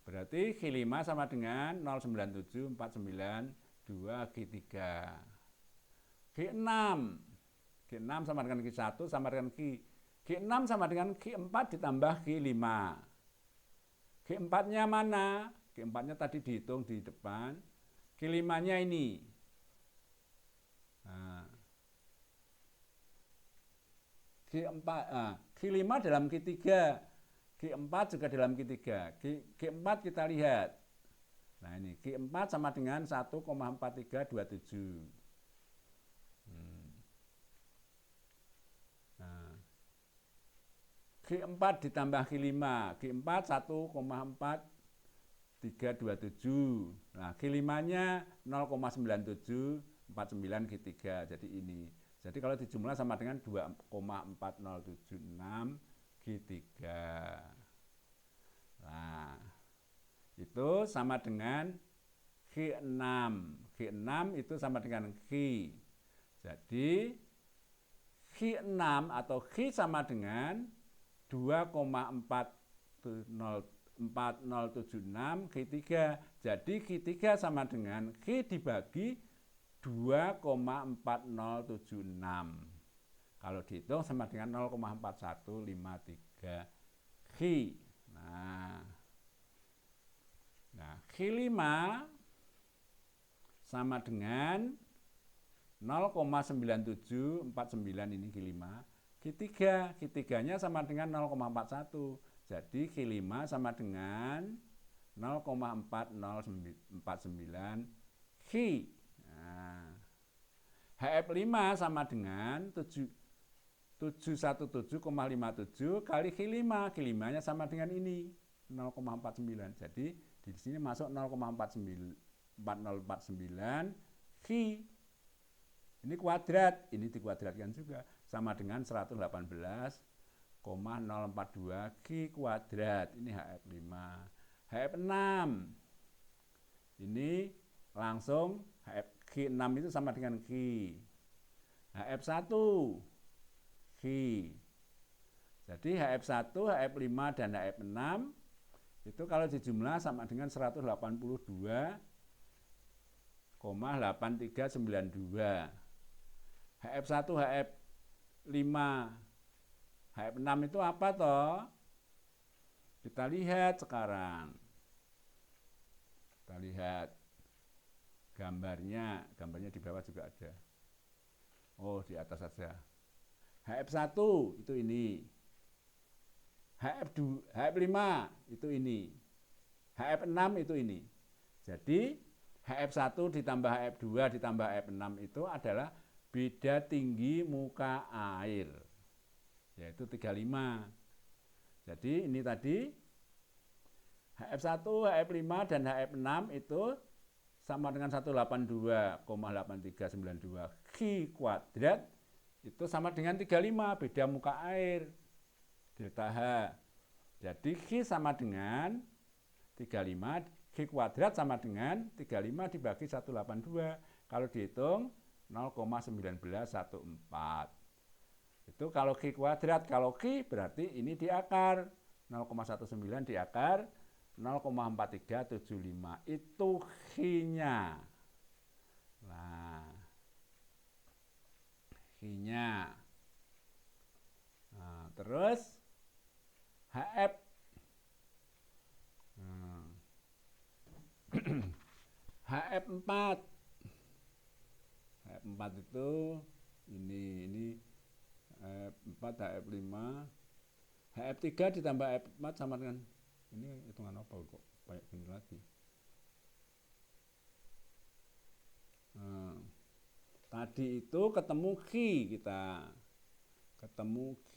S1: Berarti Q5 sama dengan 0,9749 Q3. Q6. Q6 sama dengan Q1 sama dengan Q6 sama dengan Q4 ditambah Q5. Q4-nya mana? Q4-nya tadi dihitung di depan. Q5-nya ini. Nah, Q5 dalam Q3, Q4 juga dalam Q3. Q4 kita lihat. Nah ini Q4 sama dengan 1,4327. Nah, Q4 ditambah Q5, Q4 1,4327. Nah, Q5-nya 0,9749 Q3. Jadi ini. Jadi kalau dijumlah sama dengan 2,4076 Q3. Nah, itu sama dengan Q6. Q6 itu sama dengan Q. Jadi Q6 atau Q sama dengan 2,4076 Q3. Jadi Q3 sama dengan Q dibagi 2,4076. Kalau dihitung sama dengan 0,4153 Q. Nah, Q5 sama dengan 0,9749 ini Q5. Q3-nya sama dengan 0,41. Jadi Q5 sama dengan 0,4049 Q. Nah, HF5 sama dengan 717,57 kali Q5. Q5-nya sama dengan ini 0,49. Jadi di sini masuk 0,4049 Q. Ini kuadrat, ini dikuadratkan juga sama dengan 118,042 Q kuadrat. Ini HF5. HF6 ini langsung Q6 itu sama dengan Q. HF1 Q. Jadi HF1, HF5 dan HF6 itu kalau dijumlah sama dengan 182,8392. HF1, HF5, HF6 itu apa toh? Kita lihat sekarang. Kita lihat gambarnya di bawah juga ada. Oh, di atas saja. HF1 itu ini. HF5 itu ini. HF6 itu ini. Jadi HF1 ditambah HF2 ditambah HF6 itu adalah beda tinggi muka air, yaitu 35. Jadi ini tadi HF1, HF5 dan HF6 itu sama dengan 182,8392 Q kuadrat itu sama dengan 35, beda muka air delta H. Jadi Q sama dengan 35, Q kuadrat sama dengan 35 dibagi 182. Kalau dihitung 0,1914. Itu kalau Q kuadrat. Kalau Q berarti ini di akar 0,19 di akar 0,4375. Itu Q-nya. Nah, Q-nya. Nah, terus HF. HF4. HF4 itu ini HF4, HF5, HF3 ditambah HF4 sama dengan ini hitungan apa kok kayak gini lagi. Nah, tadi itu ketemu Q kita. Ketemu Q.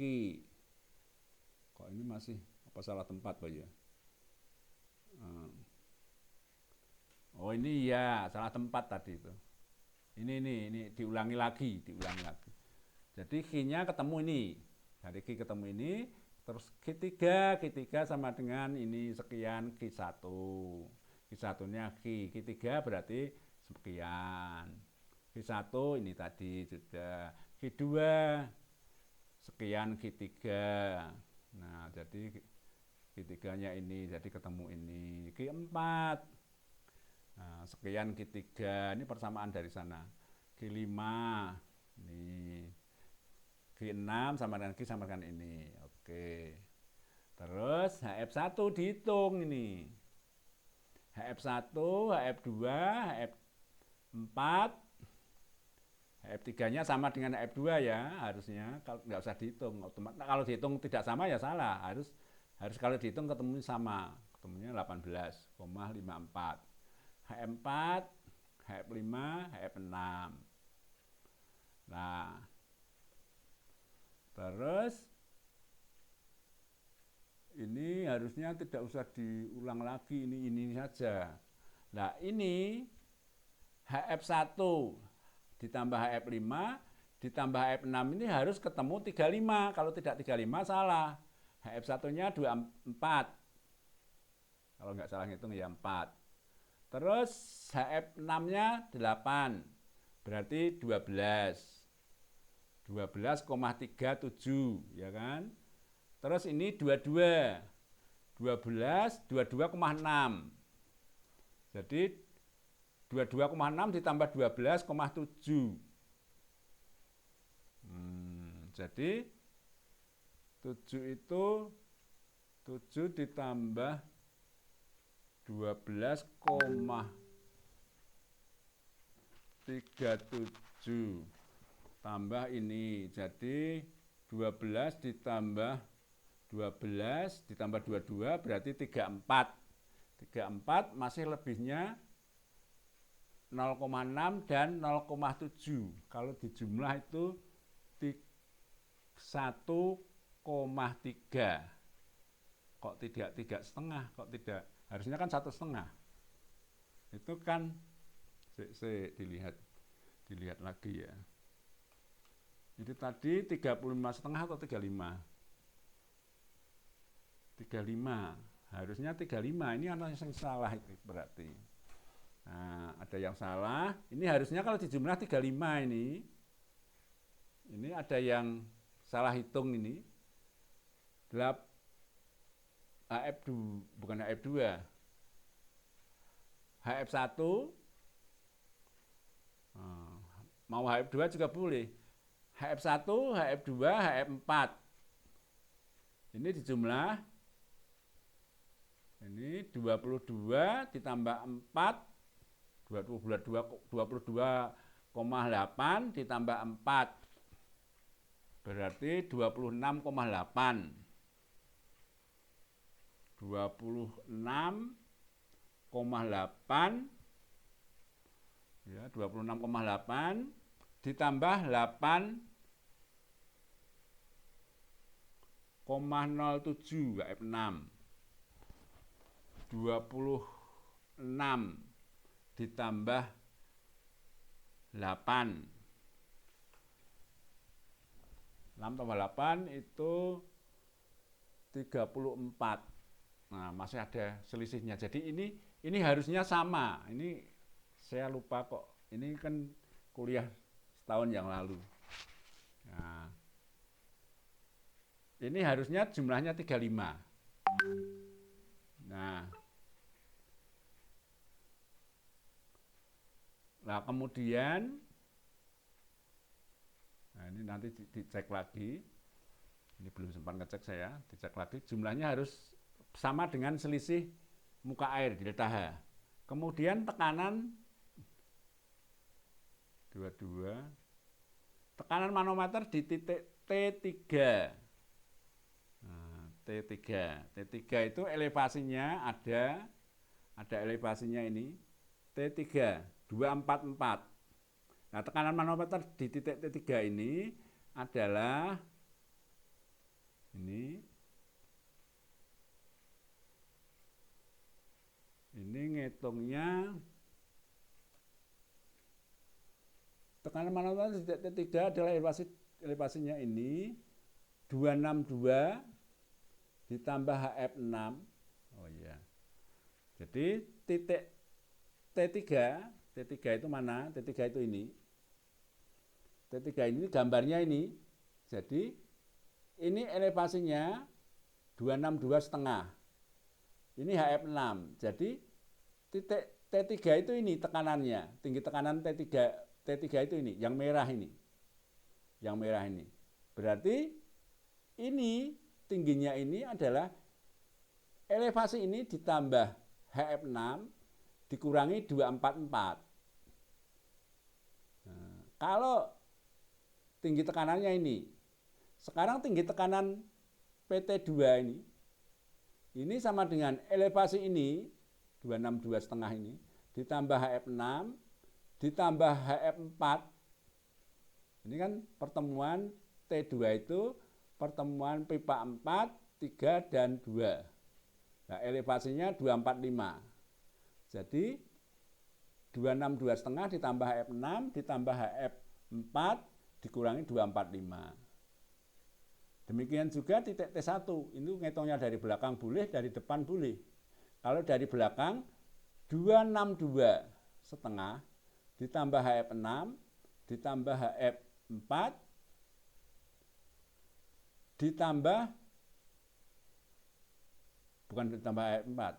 S1: Kok ini masih apa salah tempat Pak ya? Oh ini ya salah tempat tadi itu. Ini diulangi lagi. Jadi Q-nya ketemu ini. Dari Q ketemu ini, terus Q3 sama dengan ini sekian Q1. Q1-nya Q3 berarti sekian. Q1 ini tadi sudah. Q2 sekian Q3. Nah, jadi Q3-nya ini, jadi ketemu ini. Q4 nah, sekian Q3, ini persamaan dari sana. Q5 ini. Q6 sama dengan Q sama dengan ini. Oke. Terus HF1 dihitung ini. HF1, HF2, HF4, HF3-nya sama dengan HF2 ya, harusnya. Kalau nggak usah dihitung, otomatis. Nah, kalau dihitung tidak sama ya salah. Harus kalau dihitung ketemu sama. Ketemunya 18,54. HF4, HF5, HF6. Nah, terus ini harusnya tidak usah diulang lagi, ini saja. Nah, ini HF1 ditambah HF5 ditambah HF6 ini harus ketemu 35. Kalau tidak 35 salah. HF1-nya 24. Kalau nggak salah ngitung ya 4. Terus HF6-nya 8. Berarti 12. 12,37 ya kan? Terus ini 22. 12 22,6. Jadi 22,6 ditambah 12,7. Jadi 7 itu 7 ditambah 12,37 tambah ini. Jadi 12 ditambah 12 ditambah 22 berarti 34. 34 masih lebihnya 0,6 dan 0,7. Kalau dijumlah itu 1,3. Kok tidak 3,5? Kok tidak? Harusnya kan 1,5. Itu kan dilihat lagi ya. Jadi tadi 35,5 atau 35? 35. Harusnya 35. Ini ada yang salah itu berarti. Nah, ada yang salah. Ini harusnya kalau dijumlah 35 ini. Ini ada yang salah hitung ini. HF2, bukan HF2. HF1 mau HF2 juga boleh. HF1, HF2, HF4. Ini dijumlah. Ini 22 ditambah 4. 22,8 ditambah 4 berarti 26,8. 26,8 ya, 26,8 ditambah 8,07 HF6. 26 ditambah 8. 6 tambah 8 itu 34. Nah, masih ada selisihnya. Jadi ini harusnya sama. Ini saya lupa kok. Ini kan kuliah setahun yang lalu. Nah, ini harusnya jumlahnya 35. Nah, kemudian ini nanti dicek lagi. Ini belum sempat ngecek saya, dicek lagi. Jumlahnya harus sama dengan selisih muka air delta H. Kemudian tekanan 22. Tekanan manometer di titik T3. Nah, T3. T3 itu elevasinya ada elevasinya ini. T3 244. Nah, tekanan manometer di titik T3 ini adalah ini ngitungnya tekanan manometer di titik T3 adalah elevasinya ini 262 ditambah HF6. Oh iya. Jadi titik T3 itu mana? T3 itu ini. T3 ini gambarnya ini. Jadi ini elevasinya 262,5. Ini HF6. Jadi titik T3 itu ini tekanannya, tinggi tekanan T3 itu ini, yang merah ini. Yang merah ini. Berarti ini tingginya ini adalah elevasi ini ditambah HF6 dikurangi 244. Nah, kalau tinggi tekanannya ini, sekarang tinggi tekanan PT2 ini sama dengan elevasi ini 262,5 ini ditambah HF6 ditambah HF4. Ini kan pertemuan T2 itu pertemuan pipa 4, 3 dan 2. Nah, elevasinya 245. Jadi 262,5 ditambah HF6 ditambah HF4 dikurangi 245. Demikian juga titik T1, itu ngitungnya dari belakang boleh, dari depan boleh. Kalau dari belakang 262,5 ditambah HF6 ditambah HF4 ditambah, bukan ditambah HF4.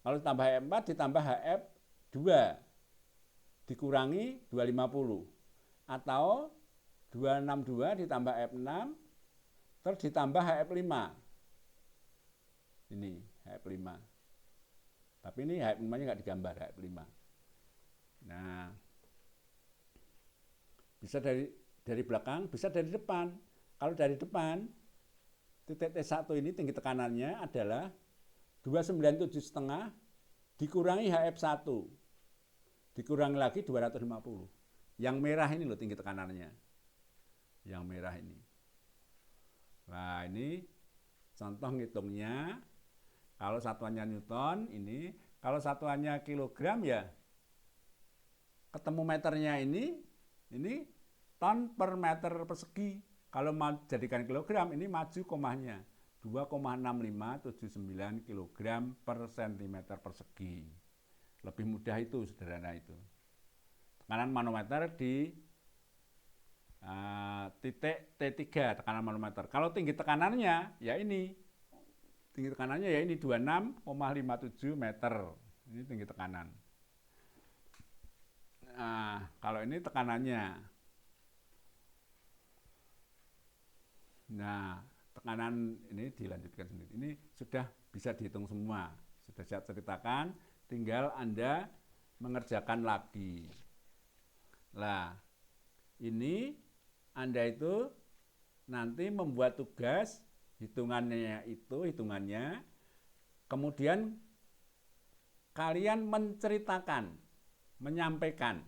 S1: Kalau ditambah HF4 ditambah HF2 dikurangi 250 atau 262 ditambah HF6 terus ditambah HF5. Ini HF5. Tapi ini HF5-nya nggak digambar, HF5. Nah, bisa dari belakang, bisa dari depan. Kalau dari depan, titik T1 ini tinggi tekanannya adalah 297,5 dikurangi HF1. Dikurangi lagi 250. Yang merah ini loh tinggi tekanannya. Yang merah ini. Nah, ini contoh ngitungnya. Kalau satuannya Newton ini, kalau satuannya kilogram ya ketemu meternya ini ton per meter persegi. Kalau mau jadikan kilogram ini maju komanya 2,6579 kg per cm persegi. Lebih mudah itu, sederhana itu. Tekanan manometer di titik T3, tekanan manometer. Kalau tinggi tekanannya ya ini. Tinggi tekanannya ya ini 26,57 meter. Ini tinggi tekanan. Nah, kalau ini tekanannya. Nah, tekanan ini dilanjutkan sendiri. Ini sudah bisa dihitung semua. Sudah saya ceritakan, tinggal Anda mengerjakan lagi. Nah, ini Anda itu nanti membuat tugas hitungannya, kemudian kalian menceritakan, menyampaikan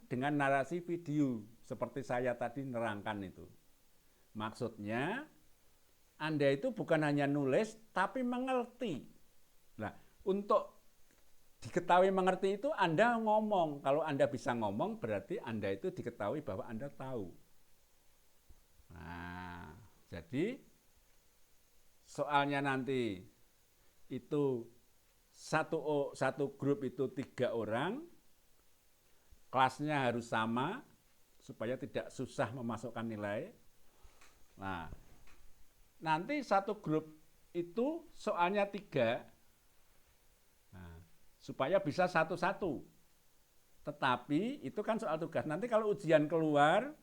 S1: dengan narasi video seperti saya tadi nerangkan itu. Maksudnya Anda itu bukan hanya nulis tapi mengerti. Nah, untuk diketahui mengerti itu Anda ngomong. Kalau Anda bisa ngomong berarti Anda itu diketahui bahwa Anda tahu. Nah, jadi soalnya nanti itu satu grup itu 3 orang, kelasnya harus sama supaya tidak susah memasukkan nilai. Nah, nanti satu grup itu soalnya 3, nah, supaya bisa satu-satu. Tetapi itu kan soal tugas. Nanti kalau ujian keluar,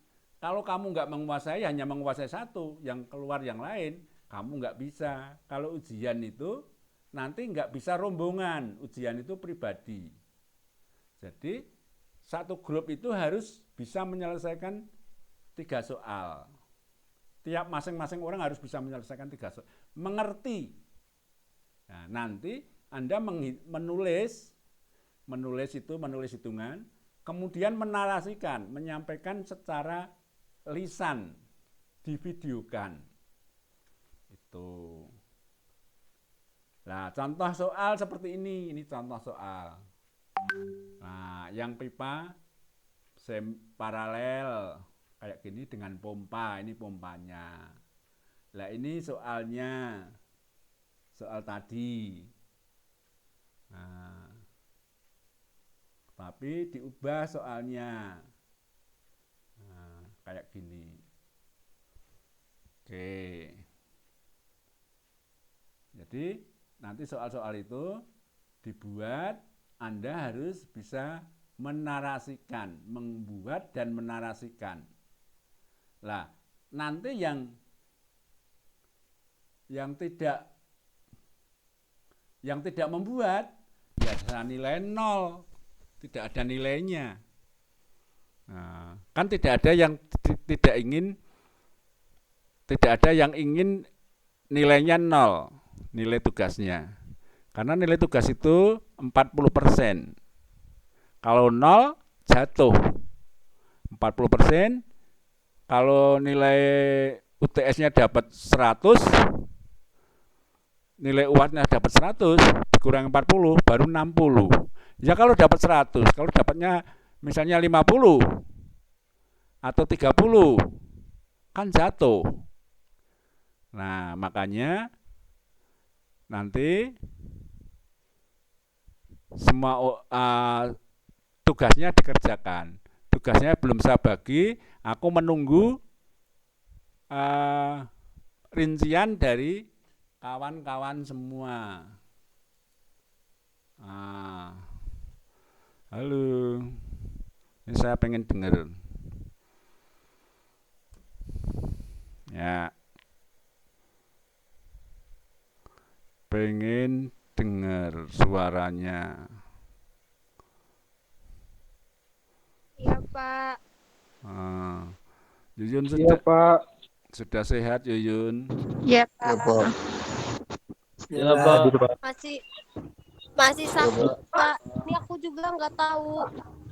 S1: kalau kamu nggak menguasai, hanya menguasai satu, yang keluar yang lain, kamu nggak bisa. Kalau ujian itu nanti nggak bisa rombongan, ujian itu pribadi. Jadi satu grup itu harus bisa menyelesaikan 3 soal. Tiap masing-masing orang harus bisa menyelesaikan 3 soal. Mengerti. Nah, nanti Anda menulis hitungan, kemudian menarasikan, menyampaikan secara lisan, divideokan. Itu. Nah, contoh soal seperti ini contoh soal. Nah, yang pipa paralel kayak gini dengan pompa, ini pompanya. Nah, ini soalnya, soal tadi. Nah, tapi diubah soalnya. kayak gini. Oke. Jadi nanti soal-soal itu dibuat, Anda harus bisa menarasikan, membuat dan menarasikan. Lah, nanti yang tidak membuat ya nilai 0, tidak ada nilainya. Nah, kan tidak ada yang ingin nilainya 0, nilai tugasnya. Karena nilai tugas itu 40%. Kalau 0 jatuh. 40%. Kalau nilai UTS-nya dapat 100, nilai UAS-nya dapat 100, dikurang 40, baru 60. Ya kalau dapat 100, kalau dapatnya misalnya 50 atau 30, kan jatuh. Nah, makanya nanti semua tugasnya dikerjakan. Tugasnya belum saya bagi, aku menunggu rincian dari kawan-kawan semua. Halo, ini saya pengen dengar. Ya, pengen dengar suaranya.
S2: Iya, Pak.
S1: Yuyun
S3: Iya, Pak.
S1: sudah sehat, Yuyun?
S2: Iya, Pak.
S3: Iya, Pak.
S4: Ya, Pak.
S2: Masih sakit, Pak. Ini aku juga nggak tahu.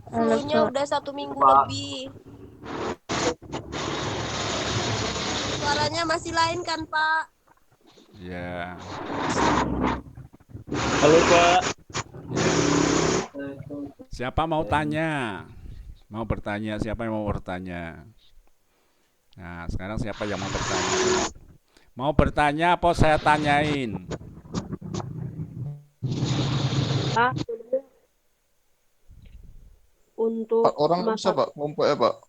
S2: Flu-nya udah 1 minggu lebih. Suaranya masih lain kan, Pak?
S1: Ya.
S4: Halo, Pak.
S1: Siapa mau tanya? Mau bertanya, siapa yang mau bertanya? Nah, sekarang siapa yang mau bertanya? Mau bertanya apa saya tanyain?
S2: Pak, untuk
S3: Pak, orang bisa, Pak? Ngumpul ya, Pak?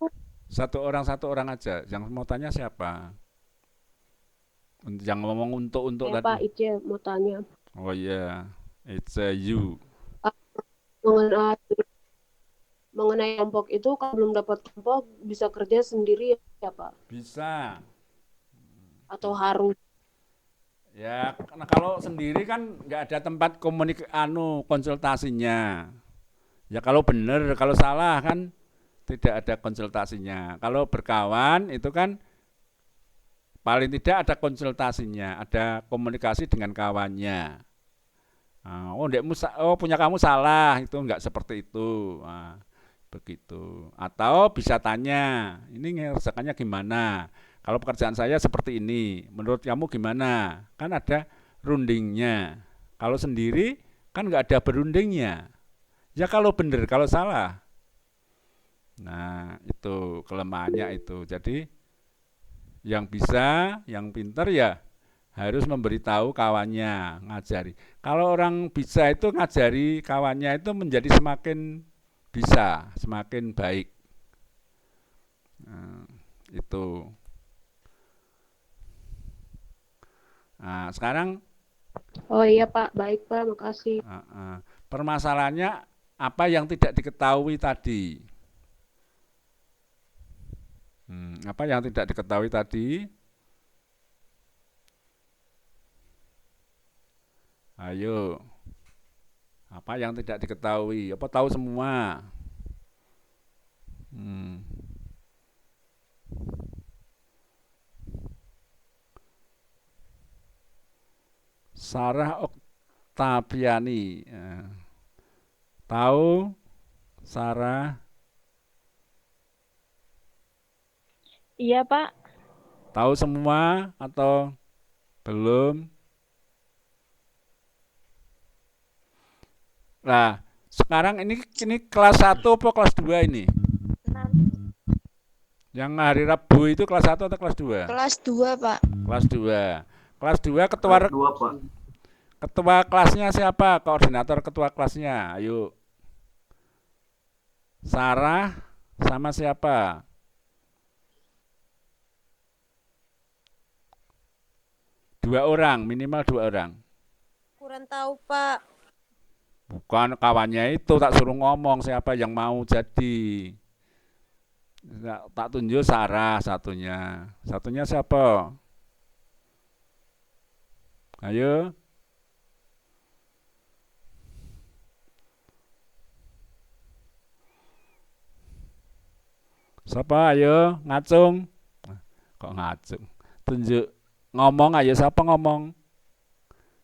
S1: Satu orang aja. Yang mau tanya siapa? Yang ngomong untuk
S2: ya,
S1: tadi.
S2: Pak, Ice mau tanya.
S1: Oh iya, it's you.
S2: Mengenai kelompok itu, kalau belum dapat kelompok bisa kerja sendiri ya, Pak?
S1: Bisa.
S2: Atau harus?
S1: Ya, karena kalau sendiri kan nggak ada tempat konsultasinya. Ya kalau benar, kalau salah kan tidak ada konsultasinya. Kalau berkawan itu kan paling tidak ada konsultasinya, ada komunikasi dengan kawannya. Punya kamu salah, itu enggak seperti itu. Begitu. Atau bisa tanya, ini ngerjakannya gimana? Kalau pekerjaan saya seperti ini, menurut kamu gimana? Kan ada rundingnya. Kalau sendiri kan enggak ada berundingnya. Ya kalau benar, kalau salah. Nah, itu kelemahannya itu. Jadi yang bisa, yang pintar ya harus memberitahu kawannya, ngajari. Kalau orang bisa itu ngajari kawannya itu menjadi semakin bisa, semakin baik. Nah, itu. Nah, sekarang
S2: Oh iya, Pak, baik, Pak, makasih.
S1: permasalahannya apa yang tidak diketahui tadi? Apa yang tidak diketahui tadi? Ayo. Apa yang tidak diketahui? Apa tahu semua? Sarah Oktaviani. Tahu Sarah?
S2: Iya, Pak.
S1: Tahu semua atau belum? Nah, sekarang ini kelas 1 atau kelas 2 ini? Yang hari Rabu itu kelas 1 atau kelas 2?
S2: Kelas 2, Pak.
S1: Kelas 2. Kelas 2 ketua kelasnya siapa? Koordinator ketua kelasnya. Ayo. Sarah sama siapa? 2 orang, minimal 2 orang.
S2: Kurang tahu, Pak.
S1: Bukan kawannya itu, tak suruh ngomong siapa yang mau jadi. Tak tunjuk Sarah satunya. Satunya siapa? Ayo. Siapa? Ayo, ngacung. Kok ngacung? Tunjuk ngomong ayo, siapa ngomong?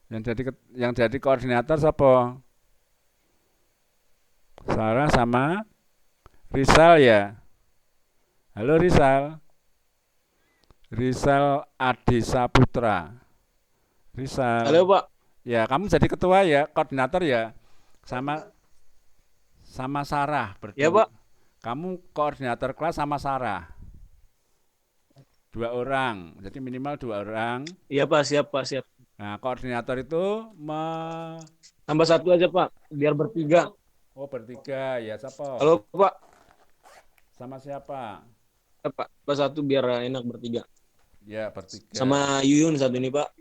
S1: Yang jadi koordinator siapa? Sarah sama Rizal ya. Halo Rizal. Rizal Adi Saputra. Rizal.
S4: Halo Pak.
S1: Ya, kamu jadi ketua ya, koordinator ya. Sama Sarah berdua.
S4: Ya Pak.
S1: Kamu koordinator kelas sama Sarah. 2 orang, jadi minimal 2 orang.
S4: Iya Pak, siap Pak, siap.
S1: Nah, koordinator itu
S4: Tambah 1 aja Pak, biar bertiga.
S1: Oh, bertiga ya, siapa?
S4: Halo Pak.
S1: Sama siapa?
S4: Ya, Pak, tambah 1 biar enak bertiga.
S1: Ya, bertiga.
S4: Sama Yuyun satu ini Pak.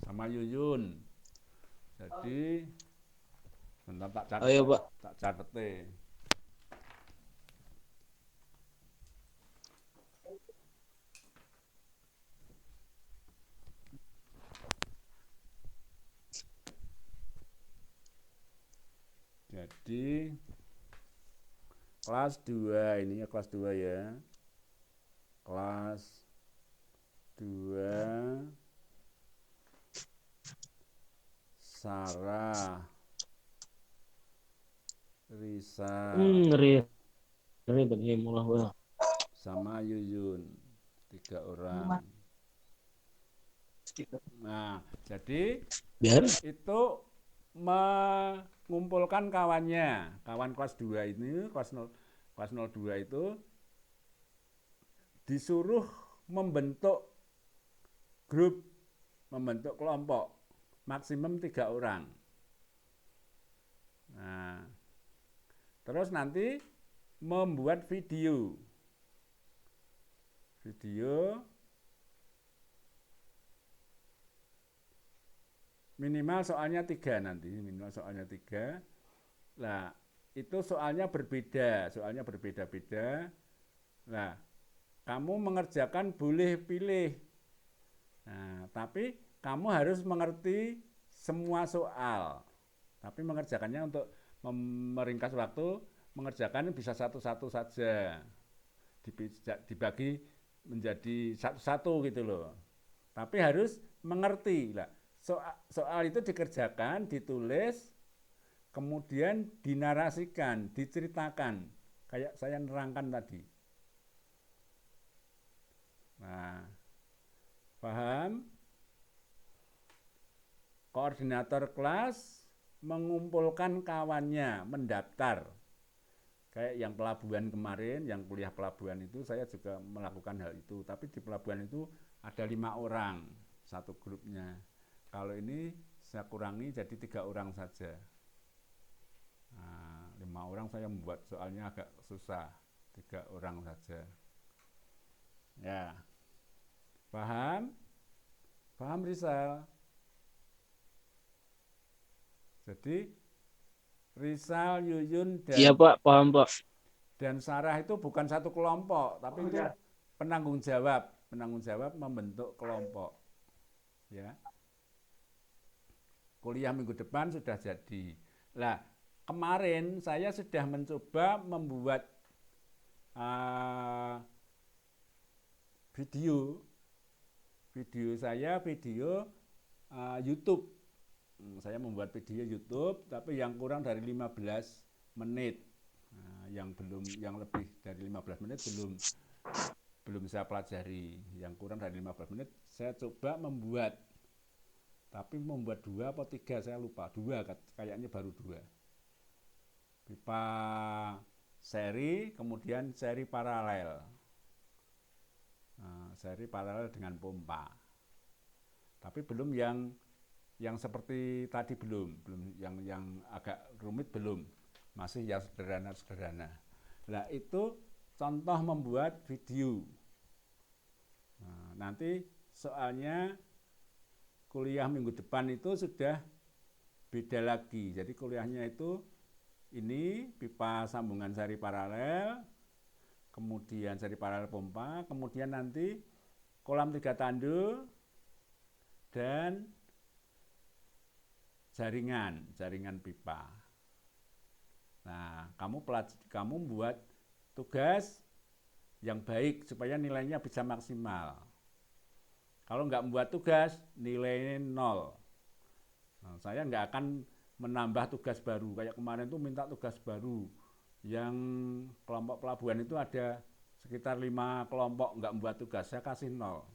S1: Sama Yuyun. Jadi bentar tak catat.
S4: Ayo Pak.
S1: Tak catat. Jadi kelas 2, ini ya kelas 2 ya. Kelas 2 Sarah, Risa,
S4: Ngeri tadi mulai.
S1: sama Yuyun, 3 orang. Nah, jadi
S4: Biar
S1: itu mengumpulkan kawannya, kawan kelas 2 ini, kelas 02 itu disuruh membentuk grup, membentuk kelompok, maksimum 3 orang. Nah, terus nanti membuat video minimal soalnya 3 nanti, minimal soalnya 3. Nah, itu soalnya berbeda-beda. Nah, kamu mengerjakan boleh pilih. Nah, tapi kamu harus mengerti semua soal. Tapi mengerjakannya untuk meringkas waktu, mengerjakan bisa satu-satu saja. Dibagi menjadi satu-satu gitu loh. Tapi harus mengerti lah. Soal itu dikerjakan, ditulis, kemudian dinarasikan, diceritakan. Kayak saya nerangkan tadi. Nah, paham? Koordinator kelas mengumpulkan kawannya, mendaftar. Kayak yang pelabuhan kemarin, yang kuliah pelabuhan itu saya juga melakukan hal itu. Tapi di pelabuhan itu ada 5 orang satu grupnya. Kalau ini saya kurangi jadi 3 orang saja. Nah, 5 orang saya membuat soalnya agak susah, 3 orang saja. Ya, paham? Paham Rizal? Jadi Rizal, Yuyun, dan
S4: iya Pak, paham Pak.
S1: Dan Sarah itu bukan satu kelompok, tapi itu penanggung jawab membentuk kelompok. Ya. Kuliah minggu depan sudah jadi. Nah, kemarin saya sudah mencoba membuat video YouTube. Saya membuat video YouTube, tapi yang kurang dari 15 menit. Nah, yang lebih dari 15 menit belum saya pelajari. Yang kurang dari 15 menit saya coba membuat. Tapi membuat 2 atau 3 saya lupa. 2 kayaknya baru 2. Pipa seri, kemudian seri paralel. Nah, seri paralel dengan pompa. Tapi belum yang seperti tadi belum yang agak rumit belum, masih yang sederhana. Nah, itu contoh membuat video. Nah, nanti soalnya kuliah minggu depan itu sudah beda lagi. Jadi kuliahnya itu ini pipa sambungan seri paralel, kemudian seri paralel pompa, kemudian nanti kolam 3 tanduk dan jaringan pipa. Nah, kamu buat tugas yang baik supaya nilainya bisa maksimal. Kalau nggak membuat tugas, nilainya 0. Nah, saya nggak akan menambah tugas baru. Kayak kemarin tuh minta tugas baru. Yang kelompok pelabuhan itu ada sekitar 5 kelompok nggak membuat tugas. Saya kasih 0.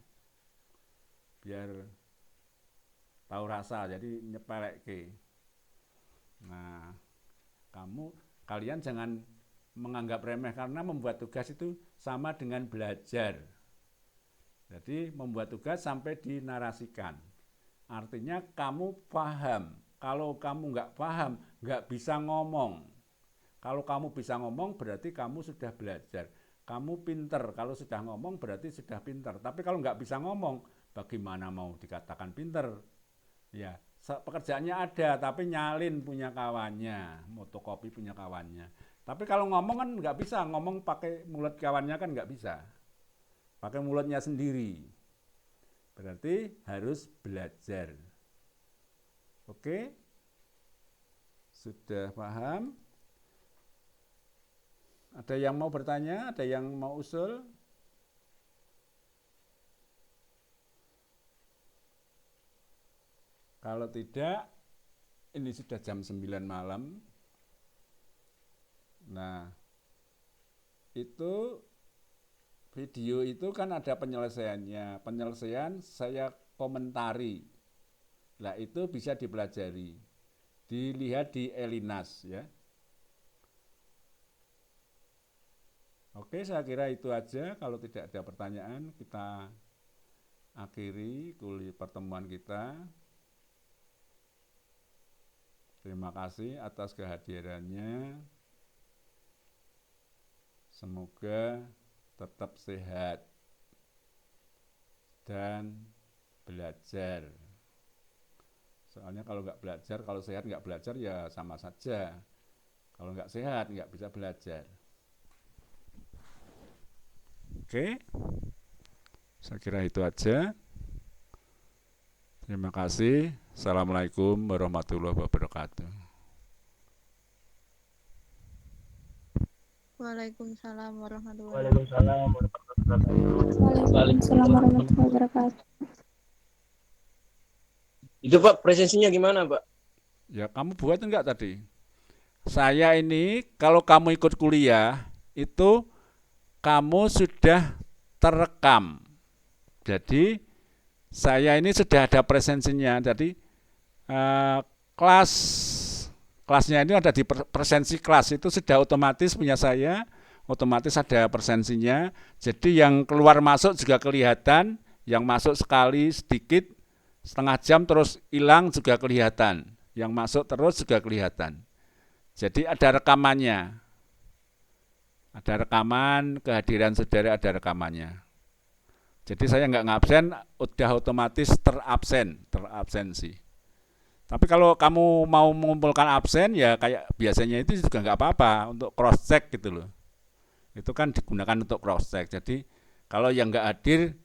S1: Biar tahu rasa, jadi nyepelek ke. Nah, kalian jangan menganggap remeh karena membuat tugas itu sama dengan belajar. Jadi membuat tugas sampai dinarasikan. Artinya kamu paham. Kalau kamu nggak paham, nggak bisa ngomong. Kalau kamu bisa ngomong berarti kamu sudah belajar. Kamu pinter. Kalau sudah ngomong berarti sudah pinter. Tapi kalau nggak bisa ngomong, bagaimana mau dikatakan pinter? Ya, pekerjaannya ada, tapi nyalin punya kawannya, motokopi punya kawannya. Tapi kalau ngomong kan nggak bisa, ngomong pakai mulut kawannya kan nggak bisa. Pakai mulutnya sendiri. Berarti harus belajar. Oke? Sudah paham? Ada yang mau bertanya? Ada yang mau usul? Kalau tidak, ini sudah jam 9 malam. Nah, itu video itu kan ada penyelesaiannya. Penyelesaian saya komentari. Nah, itu bisa dipelajari. Dilihat di Elinas ya. Oke, saya kira itu aja. Kalau tidak ada pertanyaan, kita akhiri kuliah pertemuan kita. Terima kasih atas kehadirannya. Semoga tetap sehat dan belajar. Soalnya kalau nggak belajar, kalau sehat nggak belajar ya sama saja. Kalau nggak sehat nggak bisa belajar. Oke, saya kira itu aja. Terima kasih. Assalamualaikum warahmatullahi wabarakatuh.
S2: Waalaikumsalam warahmatullahi
S4: Waalaikumsalam warahmatullahi
S5: Waalaikumsalam warahmatullahi wabarakatuh.
S4: Itu Pak, presensinya gimana Pak?
S1: Ya, kamu buat enggak tadi? Saya ini kalau kamu ikut kuliah itu kamu sudah terekam. Jadi saya ini sudah ada presensinya. Jadi kelasnya ini ada di presensi kelas itu sudah otomatis punya saya, otomatis ada presensinya. Jadi yang keluar masuk juga kelihatan, yang masuk sekali sedikit setengah jam terus hilang juga kelihatan, yang masuk terus juga kelihatan. Jadi ada rekamannya, ada rekaman kehadiran saudara, ada rekamannya. Jadi saya nggak ngabsen, udah otomatis terabsensi. Tapi kalau kamu mau mengumpulkan absen ya kayak biasanya itu juga nggak apa-apa untuk cross check gitu loh. Itu kan digunakan untuk cross check. Jadi kalau yang nggak hadir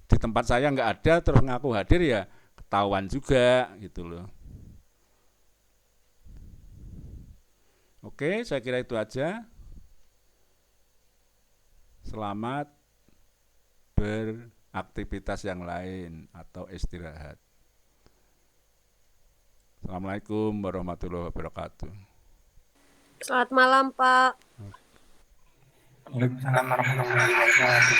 S1: di tempat saya nggak ada terus ngaku hadir ya ketahuan juga gitu loh. Oke, saya kira itu aja. Selamat beraktivitas yang lain atau istirahat. Assalamualaikum warahmatullahi wabarakatuh.
S2: Selamat malam, Pak.
S3: Waalaikumsalam warahmatullahi wabarakatuh.